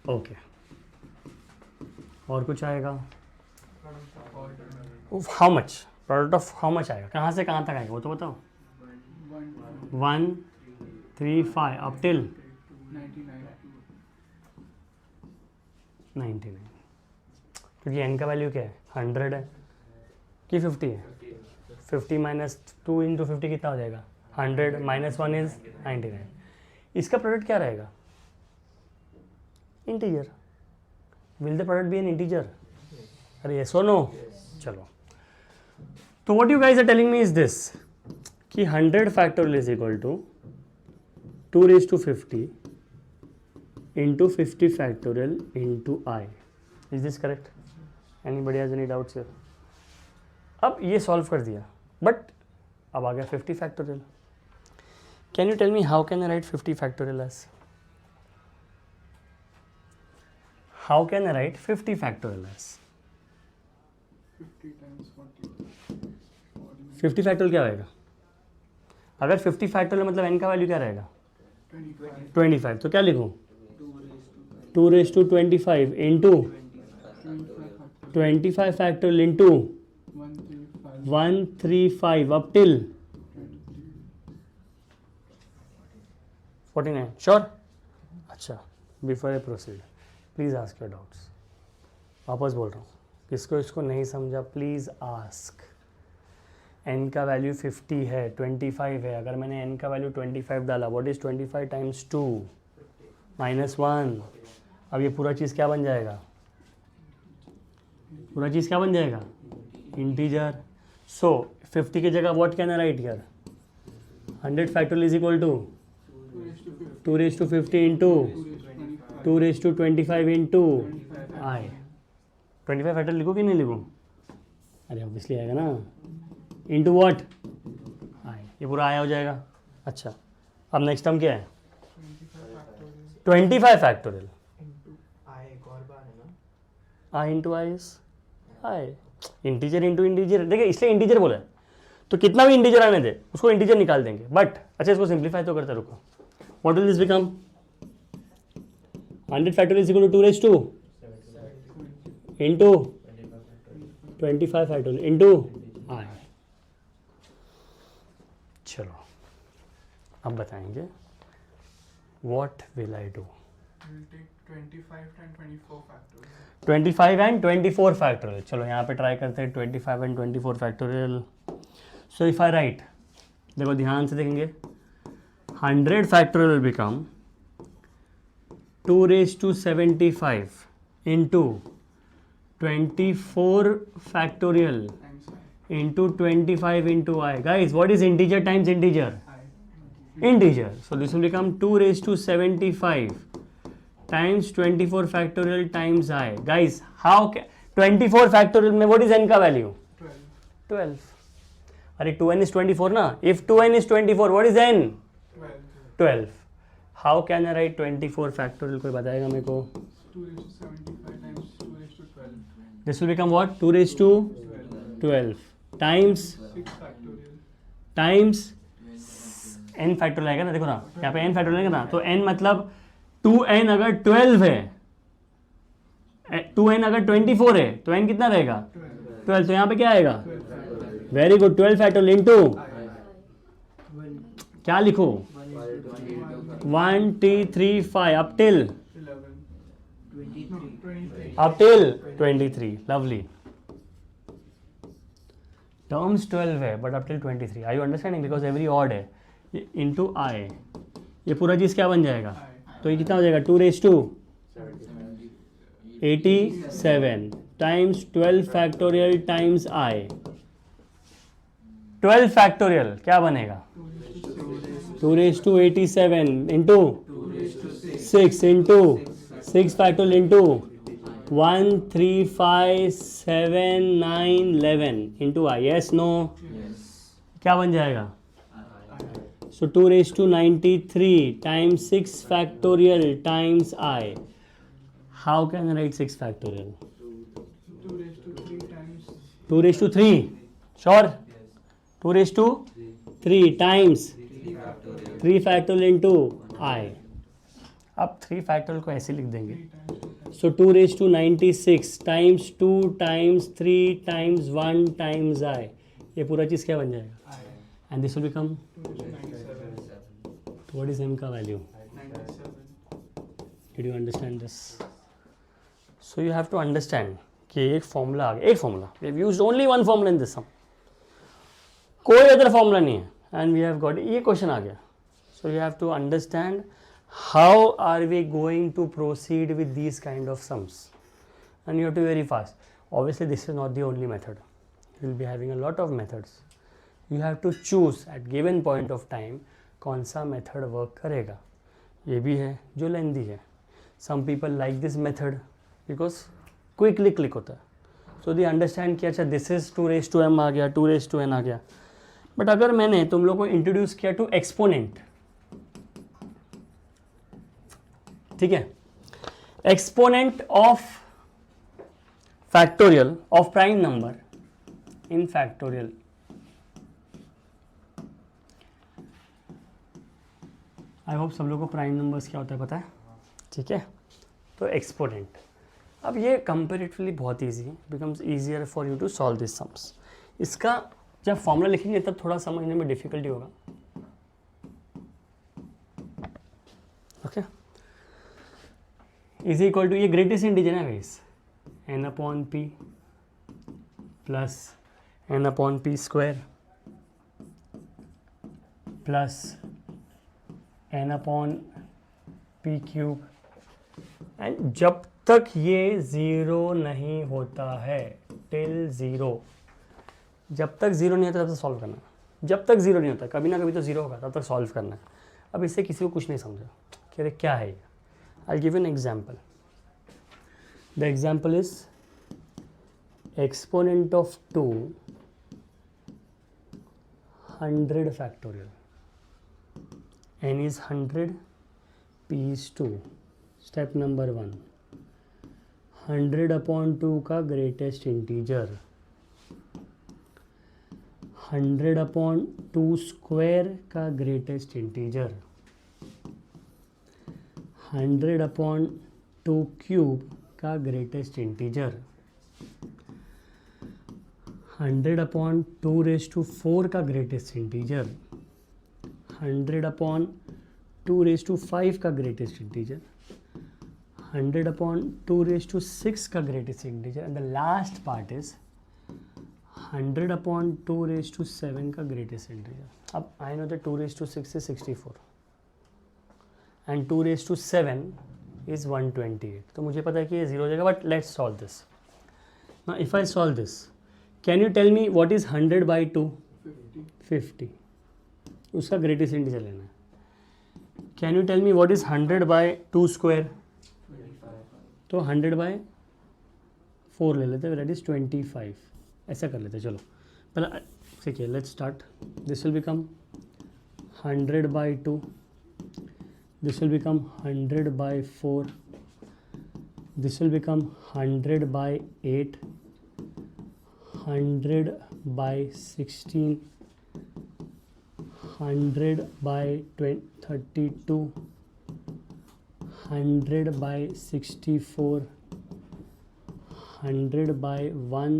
ओके, और कुछ आएगा? How much, product of how much आएगा, कहाँ से कहाँ तक आएगा वो तो बताओ. 1 3 5 अप टिल 99. क्योंकि n का वैल्यू क्या है? 100 है कि 50 है? 50 माइनस 2 इंटू 50 कितना हो जाएगा? 100 माइनस 1 इज 99. इसका प्रोडक्ट क्या रहेगा? Integer. Will the product be an integer? अरे यस और नो? चलो, तो what you guys are telling me is this कि 100 factorial is equal to 2 raised to 50 into 50 factorial into I. Is this correct? Anybody has any doubts here? अब ये solve कर दिया, but अब आ गया 50 factorial. Can you tell me how can I write 50 factorial as? How can I write 50 factorial as? 50 times 40. 50 factorial क्या रहेगा? अगर 50 फैक्टोरियल मतलब n का वैल्यू क्या रहेगा? 25. 25. तो क्या लिखूँ? 2 raised to 25 into 25 factorial into 135. 135 up till 49. Sure? अच्छा, before I proceed please ask your doubts. वापस बोल रहा हूँ, किसको इसको नहीं समझा प्लीज़ आस्क. n का वैल्यू 50 है, 25 है. अगर मैंने n का वैल्यू 25 डाला, व्हाट इज़ 25 टाइम्स 2 -1. अब ये पूरा चीज़ क्या बन जाएगा? पूरा चीज़ क्या बन जाएगा? इंटीजर. सो 50 की जगह what can I write here? 100 factorial is equal to 2 raised to 50 into 2 raised to 25 into I. 25 factorial लिखूँ कि नहीं लिखूँ? अरे ऑब्वियसली आएगा ना. Into what? आई. ये पूरा आया हो जाएगा. अच्छा, अब नेक्स्ट टर्म क्या है? 25 factorial. I into I is I. Integer into integer. देखिए इसलिए इंटीजर बोला है, तो कितना भी इंटीजर आने दे उसको इंटीजर निकाल देंगे. बट अच्छा, इसको सिंप्लीफाई तो करते रुको. What will this become? 100 factorial is equal to 2 raised to into 25 factorial into I. चलो अब बताएंगे what will I do. We'll take 25 and 24 factorial. 25 and 24 factorial. चलो यहाँ पे ट्राई करते हैं 25 and 24 factorial. So if I write, देखो ध्यान से देखेंगे, 100 factorial will become 2 raised to 75 into 24 factorial Times I. Into 25 into I. Guys what is integer times integer? I. Integer. So this will become 2 raised to 75 times 24 factorial times I. Guys how 24 factorial में what is n का value? 12. 12. अरे 2n is 24 ना. If 2n is 24, what is n? 12. 12. How can I write 24 factorial? कोई बताएगा मेरे को? 2 raised to 75 times 2 raised to 12. This will become what? 2 raised to 12 times 6 factorial. times n factorial आएगा ना. देखो ना यहाँ पे n फैक्टोरियल आएगा ना, तो n मतलब 2n अगर 12 है, 2n अगर 24 है तो n कितना रहेगा? 12. तो यहाँ पे क्या आएगा? 12. Very good. 12 फैक्टोरियल इंटू क्या लिखो? 1 2 3 5 up till 11. 23. up till 23. lovely. terms 12 है but up till 23. are you understanding? because every odd है into I. ये पूरा चीज़ क्या बन जाएगा? तो ये कितना हो जाएगा? 2 raised to 87 times 12 factorial times I. 12 factorial क्या बनेगा? 2 raised to 87 into 6 into 6 factorial into 1 3 5 7 9 11 into I. Yes no? क्या बन जाएगा? So 2 raised to 93 times 6 factorial times I. How can I write 6 factorial? 2 raised to 3 times 2 raised to 3. Sure? 2 raised to 3 times 3 factorial into आई. अब 3 factorial को ऐसे लिख देंगे. 3 times 2 so 2 raised to 96 times 2 times 3 times 1 times I. ये पूरा चीज़ क्या बन जाएगा? I. And this will become 2 raised to 97. What is m का value? 97. Did you understand this? So you have to understand कि एक फॉर्मूला आ गया. एक formula, we have used only one formula in this sum. कोई other formula नहीं है and we have got. ये क्वेश्चन आ गया. So you have to understand how are we going to proceed with these kind of sums, and you have to be very fast. Obviously this is not the only method. You will be having a lot of methods. You have to choose at given point of time कौन सा method work करेगा. ये भी है जो लेंदी है. Some people like this method because quickly click होता है. So they understand कि अच्छा this is 2 raised to m आ गया, 2 raised to n आ गया. But अगर मैंने तुम लोग को इंट्रोड्यूस किया टू एक्सपोनेंट, ठीक है, exponent of factorial of prime number in factorial, I hope सब लोगों को प्राइम नंबर्स क्या होता है पता है, ठीक है। तो एक्सपोनेंट, अब ये कंपेरेटिवली बहुत ईजी है, becomes easier for you to solve this sums. इसका जब फॉर्मूला लिखेंगे तब थोड़ा समझने में डिफिकल्टी होगा, ओके। इज इक्वल टू, ये ग्रेटेस्ट इंटीजर है guys, n upon p plus n upon p square plus n upon p cube, and जब तक ये ज़ीरो नहीं होता है, टिल ज़ीरो, जब तक ज़ीरो नहीं होता तब तक सॉल्व करना है। जब तक ज़ीरो नहीं होता, कभी ना कभी तो ज़ीरो होगा, तब तक सॉल्व करना है। अब इससे किसी को कुछ नहीं समझा कि अरे क्या है ये। I give an example, the example is exponent of 2 100 factorial, n is 100, p is 2। Step number 1, 100 upon 2 का ग्रेटेस्ट इंटीजर, 100 अपॉन 2 स्क्वायर का ग्रेटेस्ट इंटीजर, 100 अपॉन 2 क्यूब का greatest integer, 100 upon 2 raise to 4 का greatest integer, 100 upon 2 raise to 5 का greatest integer, 100 upon 2 raise to 6 का greatest integer, and the last part is 100 upon 2 raise to 7 का greatest integer. अब I know that 2 raise to 6 is 64 and 2 raise to 7 is 128, तो मुझे पता है कि ये जीरो हो जाएगा, but let's solve this. Now if I solve this, can you tell me what is 100 by 2? 50, उसका ग्रेटेस्ट इंटीजर लेना है। Can you tell me what is 100 by 2 square? तो 100 बाई 4 ले लेते हैं, दैट इज 25। ऐसा कर लेते हैं, चलो पहले सीखिए, let's start. This will become 100 by 2, this will become 100 by 4, this will become 100 by 8, 100 by 16, 100 by 32, 100 by 64, 100 by 1,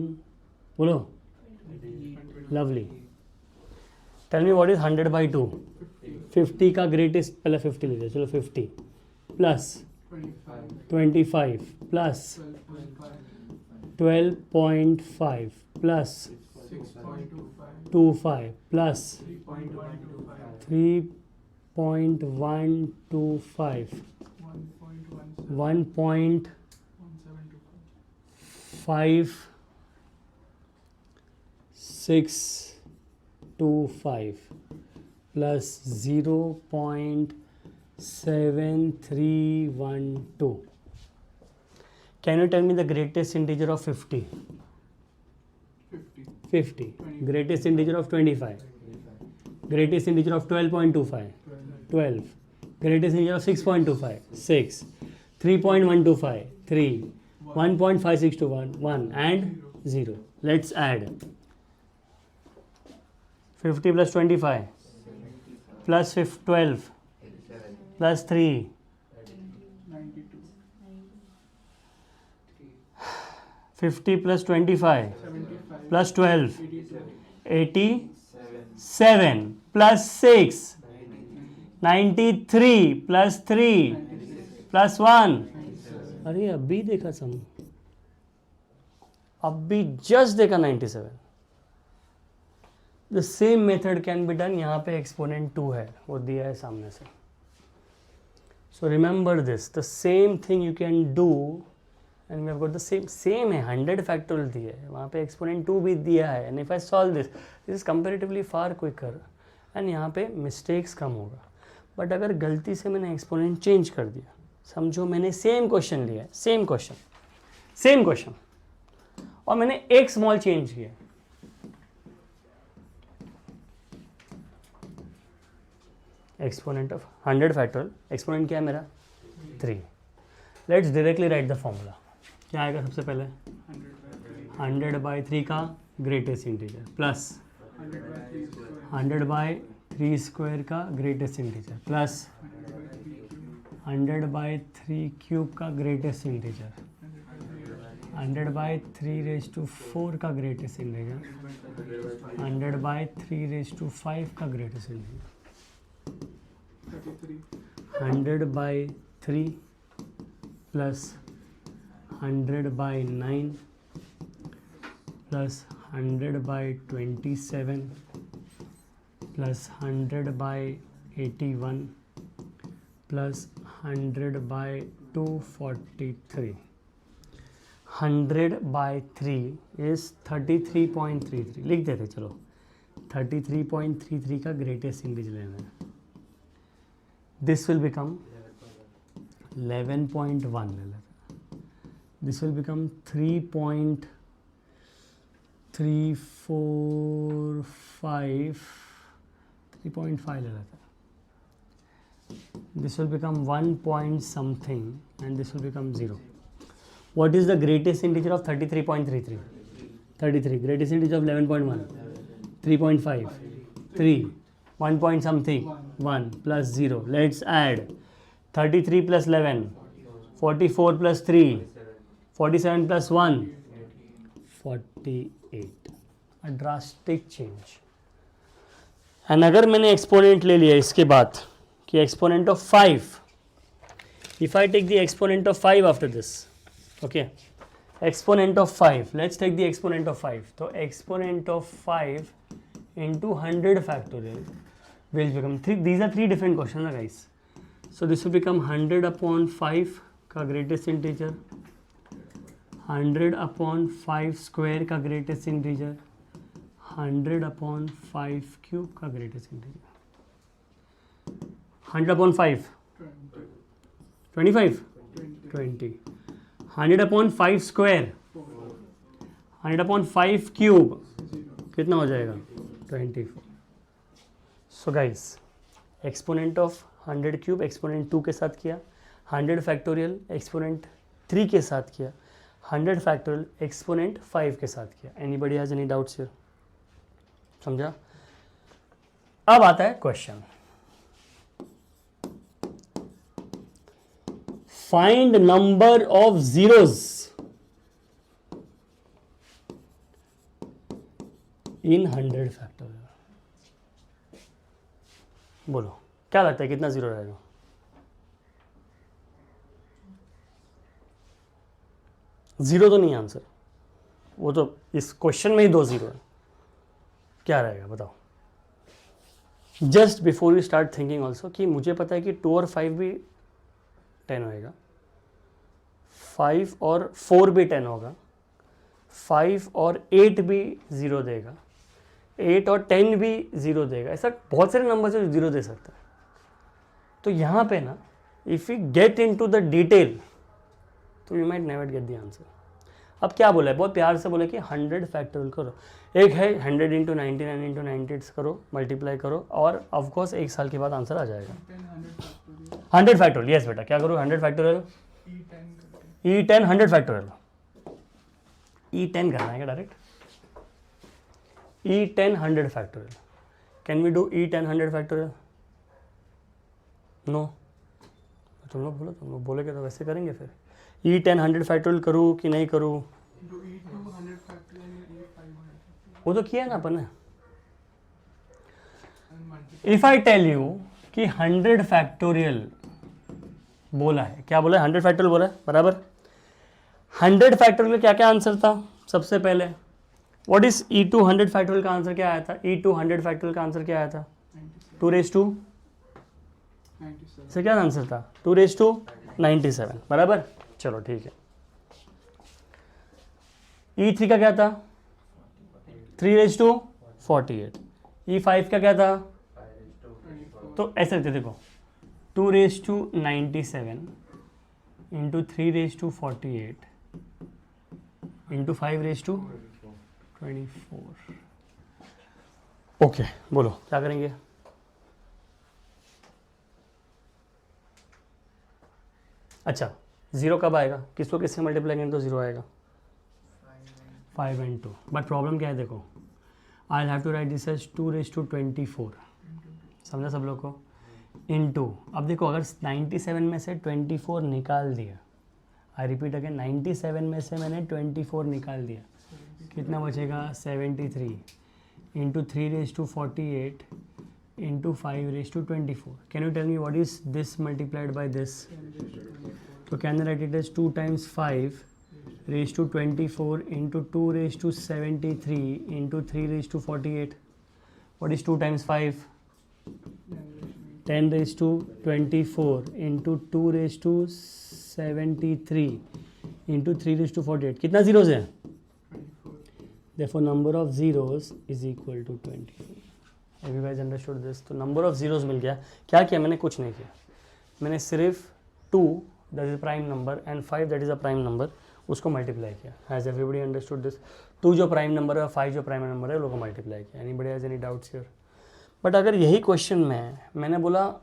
बोलो, lovely। tell me what is 100 by 2? 50 का ग्रेटेस्ट, पहले 50 लीजिए, चलो 50 plus 25 plus 12.5 plus 6.25 plus 3.125 1.5625 plus 0.7312. Can you tell me the greatest integer of 50? 50. Greatest integer of 25? Greatest integer of 12.25? 12. Greatest integer of 6.25? 6. 3.125? 3. 1.5621? 1 and 0. Let's add 50 plus 25 plus 12 plus 3 50 plus 25 plus 12 87 plus 6 93 plus 3 plus 1। अरे अभी देखा सम, अभी just देखा 97। The same method can be done, यहाँ पे exponent 2 है, वो दिया है सामने से। So remember this, the same thing you can do, and we have got the same है, 100 फैक्टोरियल दिया है, वहाँ पे एक्सपोनेंट 2 भी दिया है, and if I solve this is comparatively far quicker, and यहाँ पे मिस्टेक्स कम होगा। बट अगर गलती से मैंने एक्सपोनेंट चेंज कर दिया, समझो मैंने सेम क्वेश्चन लिया है, सेम क्वेश्चन, और मैंने एक स्मॉल चेंज किया, एक्सपोनेंट ऑफ 100 फैक्टोरियल, एक्सपोनेंट क्या है मेरा 3, let's directly right the formula. क्या आएगा सबसे पहले? 100/3 का ग्रेटेस्ट इंटीजर प्लस 100/3 स्क्वायर का ग्रेटेस्ट इंटीजर प्लस 100/3 क्यूब का ग्रेटेस्ट इंटीजर 100/3⁴ का ग्रेटेस्ट इंटीजर 100/3⁵ का greatest integer 100/3 plus 100/9 plus 100/27 plus 100/81 plus 100/243. 100/3 is 33.33. लिख देते चलो. 33.33 का ग्रेटेस्ट इंटीजर लेना है. दिस विल बिकम 11.1 ले लेते. दिस विल बिकम 3.345 3.5 ले लेते. This will become 1 point something and this will become 0. What is the greatest integer of 33.33? 33. Greatest integer of 11.1? 3.5. 3. 1 point something? 1 plus 0. Let's add 33 plus 11. 44 plus 3. 47 plus 1. 48. A drastic change. And अगर मैंने exponent ले लिया इसके बाद कि exponent of 5, if I take the exponent of 5 after this, okay, exponent of 5, let's take the exponent of 5. So exponent of 5 into 100 factorial will become 3. These are 3 different questions, guys. So this will become 100/5 का greatest integer, 100/5 square का greatest integer, 100/5 cube का greatest integer. 100/5 25 20. 100/5 square 100/5 cube कितना हो जाएगा? 24. So guys, exponent of 100 cube exponent 2 के साथ किया, 100 factorial exponent 3 के साथ किया, 100 factorial exponent 5 के साथ किया. Anybody has any doubts here? समझा? अब आता है question. Find number of zeros in 100 factorial. बोलो क्या लगता है कितना जीरो रहेगा? जीरो तो नहीं आंसर, वो तो इस क्वेश्चन में ही 2 जीरो है. क्या रहेगा बताओ? Just before you start thinking also कि मुझे पता है कि 2 और 5 भी 10 होएगा, 5 और 4 भी 10 होगा, 5 और 8 भी 0 देगा, 8 और 10 भी 0 देगा. ऐसा बहुत सारे नंबर से 0 दे सकता है. तो यहाँ पे ना if you get into the detail तो you might never get the answer. अब क्या बोला है? बहुत प्यार से बोला कि 100 फैक्टोरियल करो. एक है 100 × 99 × 98 करो, मल्टीप्लाई करो और ऑफकोर्स 1 साल के बाद आंसर आ जाएगा. 100 फैक्टोरियल. यस बेटा क्या करूँ? 100 फैक्टोरियल E10 100 फैक्टोरियल. E10 करना है क्या direct? E10 100 factorial. Can we do E10 100 factorial? No. तुम लोग बोलेगे तो वैसे करेंगे. फिर E10 100 फैक्टोरियल करूँ कि नहीं करूँ? वो तो किया ना अपन ने. इफ आई टेल यू कि 100 फैक्टोरियल बोला है, क्या बोला है? 100 फैक्टोरियल बोला है बराबर. 100 फैक्टोरियल क्या क्या आंसर था? सबसे पहले व्हाट इज E2 100 फैक्टोरियल का आंसर क्या आया था? E2 100 फैक्टोरियल का आंसर क्या आया था? 2⁻². इससे क्या आंसर था? 2⁻97 बराबर. चलो ठीक है. E3 का क्या था? 3⁻48. E5 का क्या था? तो ऐसे लिखते देखो 2⁻97 इंटू 3⁻48 इंटू 5⁻24. ओके बोलो क्या करेंगे? अच्छा ज़ीरो कब आएगा, किसको किससे मल्टीप्लाई करेंगे तो ज़ीरो आएगा, 5 and 2. बट प्रॉब्लम क्या है देखो, I have to write this as 2⁻²4, समझा सब लोग को, इनटू, अब देखो अगर 97 में से 24 निकाल दिया, आई रिपीट अगेन, 97 में से मैंने 24 निकाल दिया, कितना बचेगा 73 into 3⁻48 into 5⁻24. Can you tell me what is this multiplied by this, तो can write it as 2 times 5⁻24 into 2⁻73 into 3⁻48. What is 2 times 5, 10⁻24 into 2⁻73 into 3⁻48. कितना जीरोज है, therefore number of zeros is equal to 24. Have you guys understood this? तो number of zeros मिल गया. क्या किया मैंने, कुछ नहीं किया, मैंने सिर्फ 2 that is a prime number and 5 that is a prime number उसको मल्टीप्लाई किया. Has everybody understood this? 2 जो प्राइम नंबर है, 5 जो प्राइम नंबर है, लोगों को मल्टीप्लाई किया. Anybody has any doubts here? But अगर यही क्वेश्चन में मैंने बोला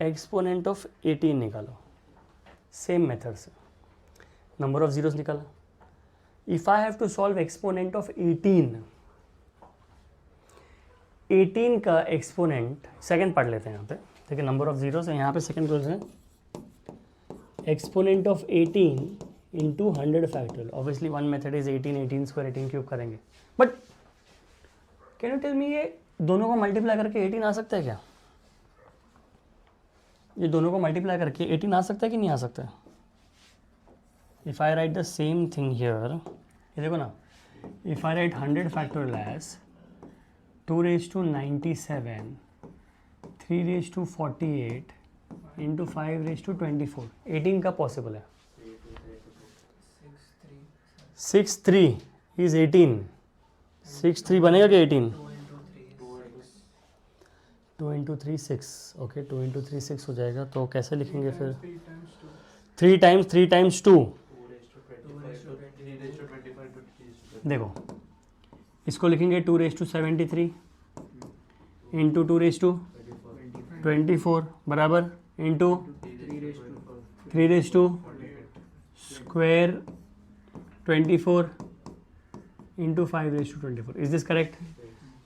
एक्सपोनेंट ऑफ 18 निकालो, सेम मेथड से नंबर ऑफ जीरोस निकाला. If I have to solve exponent of 18 का एक्सपोनेंट, सेकंड पार्ट लेते हैं यहाँ पे, देखिए नंबर ऑफ जीरोस है यहाँ पे, सेकंड क्वेश्चन है exponent of 18 into 100 factorial. Obviously one method is 18 square 18 cube करेंगे, but can you tell me ये दोनों को मल्टीप्लाई करके 18 आ सकता है क्या, ये दोनों को मल्टीप्लाई करके 18 आ सकता है कि नहीं आ सकता है. If I write the same thing here, ये देखो ना, if I write 100 factorial as 2⁻97 3⁻48 into 5⁻24, 18 का पॉसिबल है. 6 3 इज 18, 6 3 बनेगा क्या 18, 2 इंटू 3 6, ओके 2 इंटू 3 6 हो जाएगा. तो कैसे लिखेंगे फिर, 3 times 2, देखो इसको लिखेंगे 2⁻73 इंटू 2⁻24 बराबर into 3⁻²24 into 5⁻24. Is this correct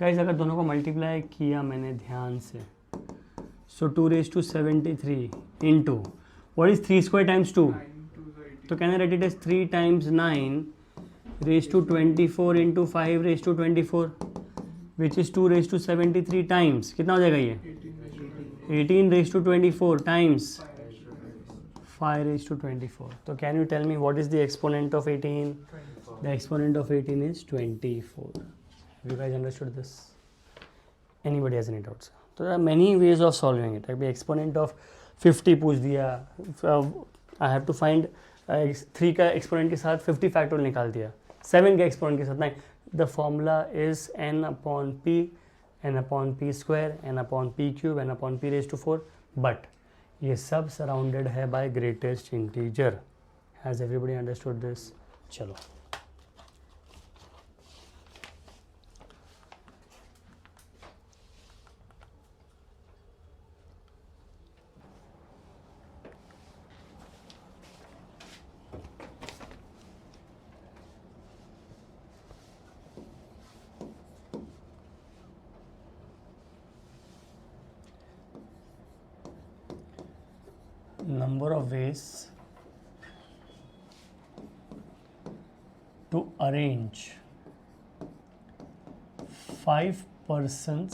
guys? अगर दोनों को मल्टीप्लाई किया मैंने ध्यान से, so 2⁻73 into what is 3 square times 2, तो can I write it as 3 times 9⁻24 into 5⁻24 which is 2⁻73 times, कितना हो जाएगा ये 18⁻24 टाइम्स 5⁻24. तो can you tell me what is the exponent of 18? The exponent of 18 is 24. Have you guys understood this? Anybody has any doubts? So there are many ways of solving it. अभी exponent of 50 पूछ दिया, I have to find 3 का exponent के साथ 50 factorial निकाल दिया, 7 के exponent के साथ नहीं. The formula is n upon p, n upon p square, n upon p cube, n upon p⁻4. But ये सब surrounded है by greatest integer. Has everybody understood this? चलो number of ways to arrange 5 persons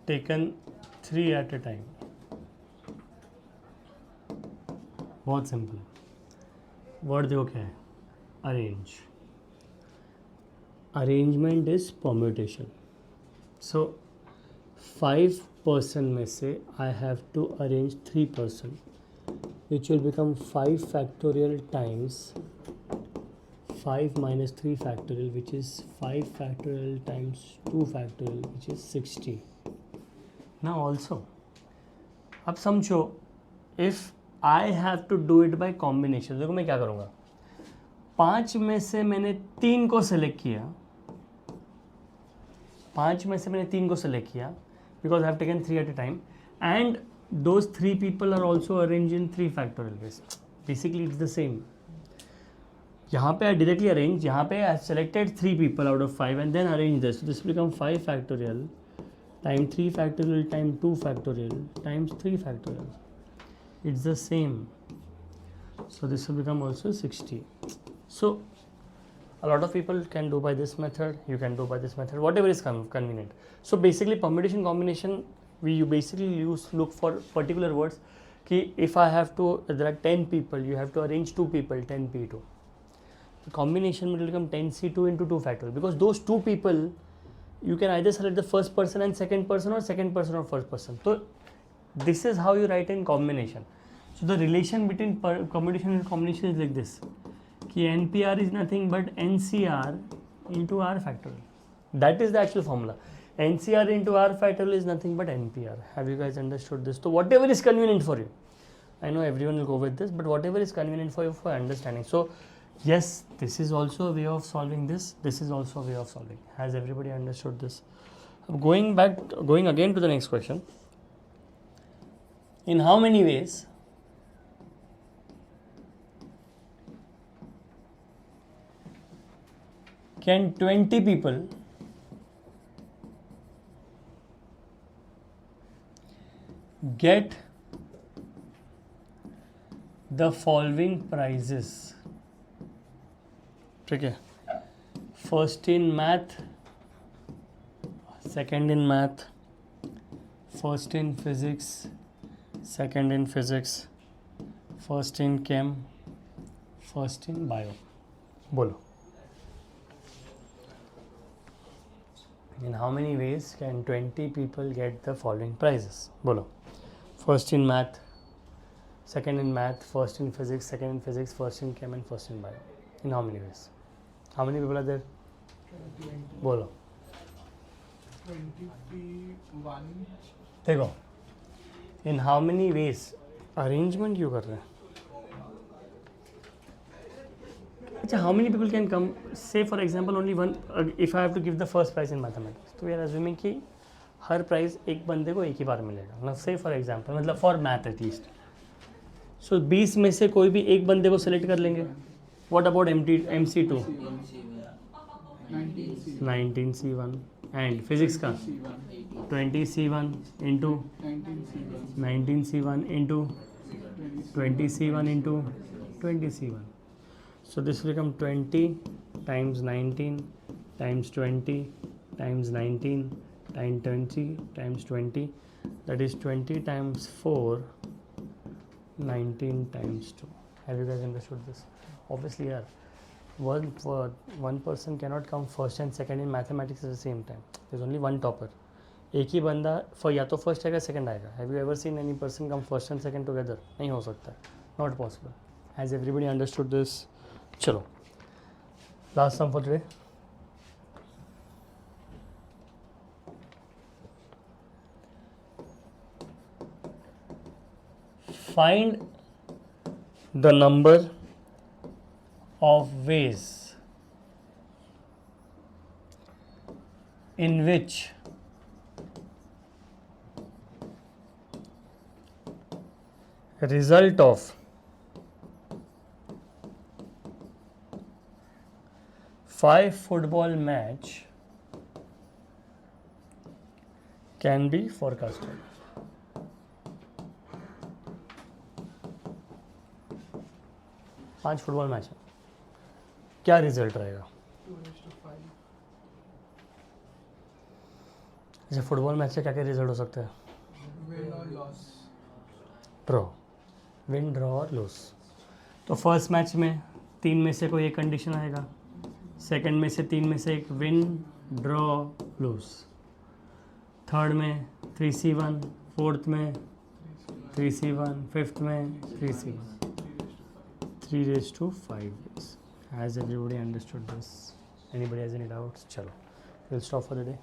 taken 3 at a time. बहुत simple, word देखो क्या है, arrange. Arrangement is permutation. So 5 person में से I have to arrange 3 person, which will become 5 factorial times 5 minus 3 factorial, which is 5 factorial times 2 factorial, which is 60. Now also, अब समझो, if I have to do it by combination, देखो मैं क्या करूँगा, 5 में से मैंने 3 को सेलेक्ट किया, 5 में से मैंने 3 को सेलेक्ट किया, because I have taken 3 at a time, and those 3 people are also arranged in 3 factorial ways. Basically it's the same. यहाँ पे I directly arrange, यहाँ पे I have selected 3 people out of 5 and then arrange this. So this will become 5 factorial times 3 factorial times 2 factorial times 3 factorial. It's the same. So this will become also 60. So a lot of people can do by this method, you can do by this method, whatever is convenient. So basically permutation combination, you basically look for particular words. Ki if I have to, there are 10 people, you have to arrange 2 people, 10p2. The combination will become 10c2 into 2 factorial, because those 2 people you can either select the first person and second person, or second person or first person. So this is how you write in combination. So the relation between combination and combination is like this, ki NPR is nothing but NCR into R factorial. That is the actual formula. NCR into R factorial is nothing but NPR. Have you guys understood this? So whatever is convenient for you, I know everyone will go with this, but whatever is convenient for you for understanding. So yes, this is also a way of solving this. This is also a way of solving. Has everybody understood this? Going again to the next question. In how many ways can 20 people get the following prizes? ठीक है, first in math, second in math, first in physics, second in physics, first in chem, first in bio. बोलो. In how many ways can 20 people get the following prizes? बोलो. First in math, second in math, first in physics, second in physics, first in chem and first in bio. In how many ways? How many people are there? 20. बोलो. 21. देखो, in how many ways arrangement क्यों कर रहे हैं? अच्छा, how many people can come? Say for example only one. If I have to give the first prize in mathematics, तो we are assuming कि हर prize एक बंदे को एक ही बार मिलेगा. मतलब say for example, मतलब for math at least. So 20 में से कोई भी एक बंदे को select कर लेंगे. What about MC2? 19C1 and physics का 20C1 into 19C1 into 20C1 into 20C1. So this will become 20 times 19 times 20 times 19 times 20 times 20. That is 20 times 4, 19 times 2. Have you guys understood this? Obviously, yeah. One person cannot come first and second in mathematics at the same time. There's only one topper. एक ही बंदा या तो first आएगा second आएगा. Have you ever seen any person come first and second together? नहीं हो सकता. Not possible. Has everybody understood this? चलो. Last sum for today. Find the number of ways in which result of 5 football match can be forecasted. पांच football match है, क्या result रहेगा? 2:5. अच्छा, football match से क्या क्या रिजल्ट हो सकता है? Win or loss. Draw, win, draw और लूज. तो फर्स्ट मैच में 3 में से कोई एक कंडीशन आएगा, सेकंड में से 3 में से एक, विन, ड्रॉ, लूज. थर्ड में 3C1, फोर्थ में 3C1, फिफ्थ में 3C1. 3:5. Has everybody understood this? Anybody has any doubts? Chalo, we'll stop for the day.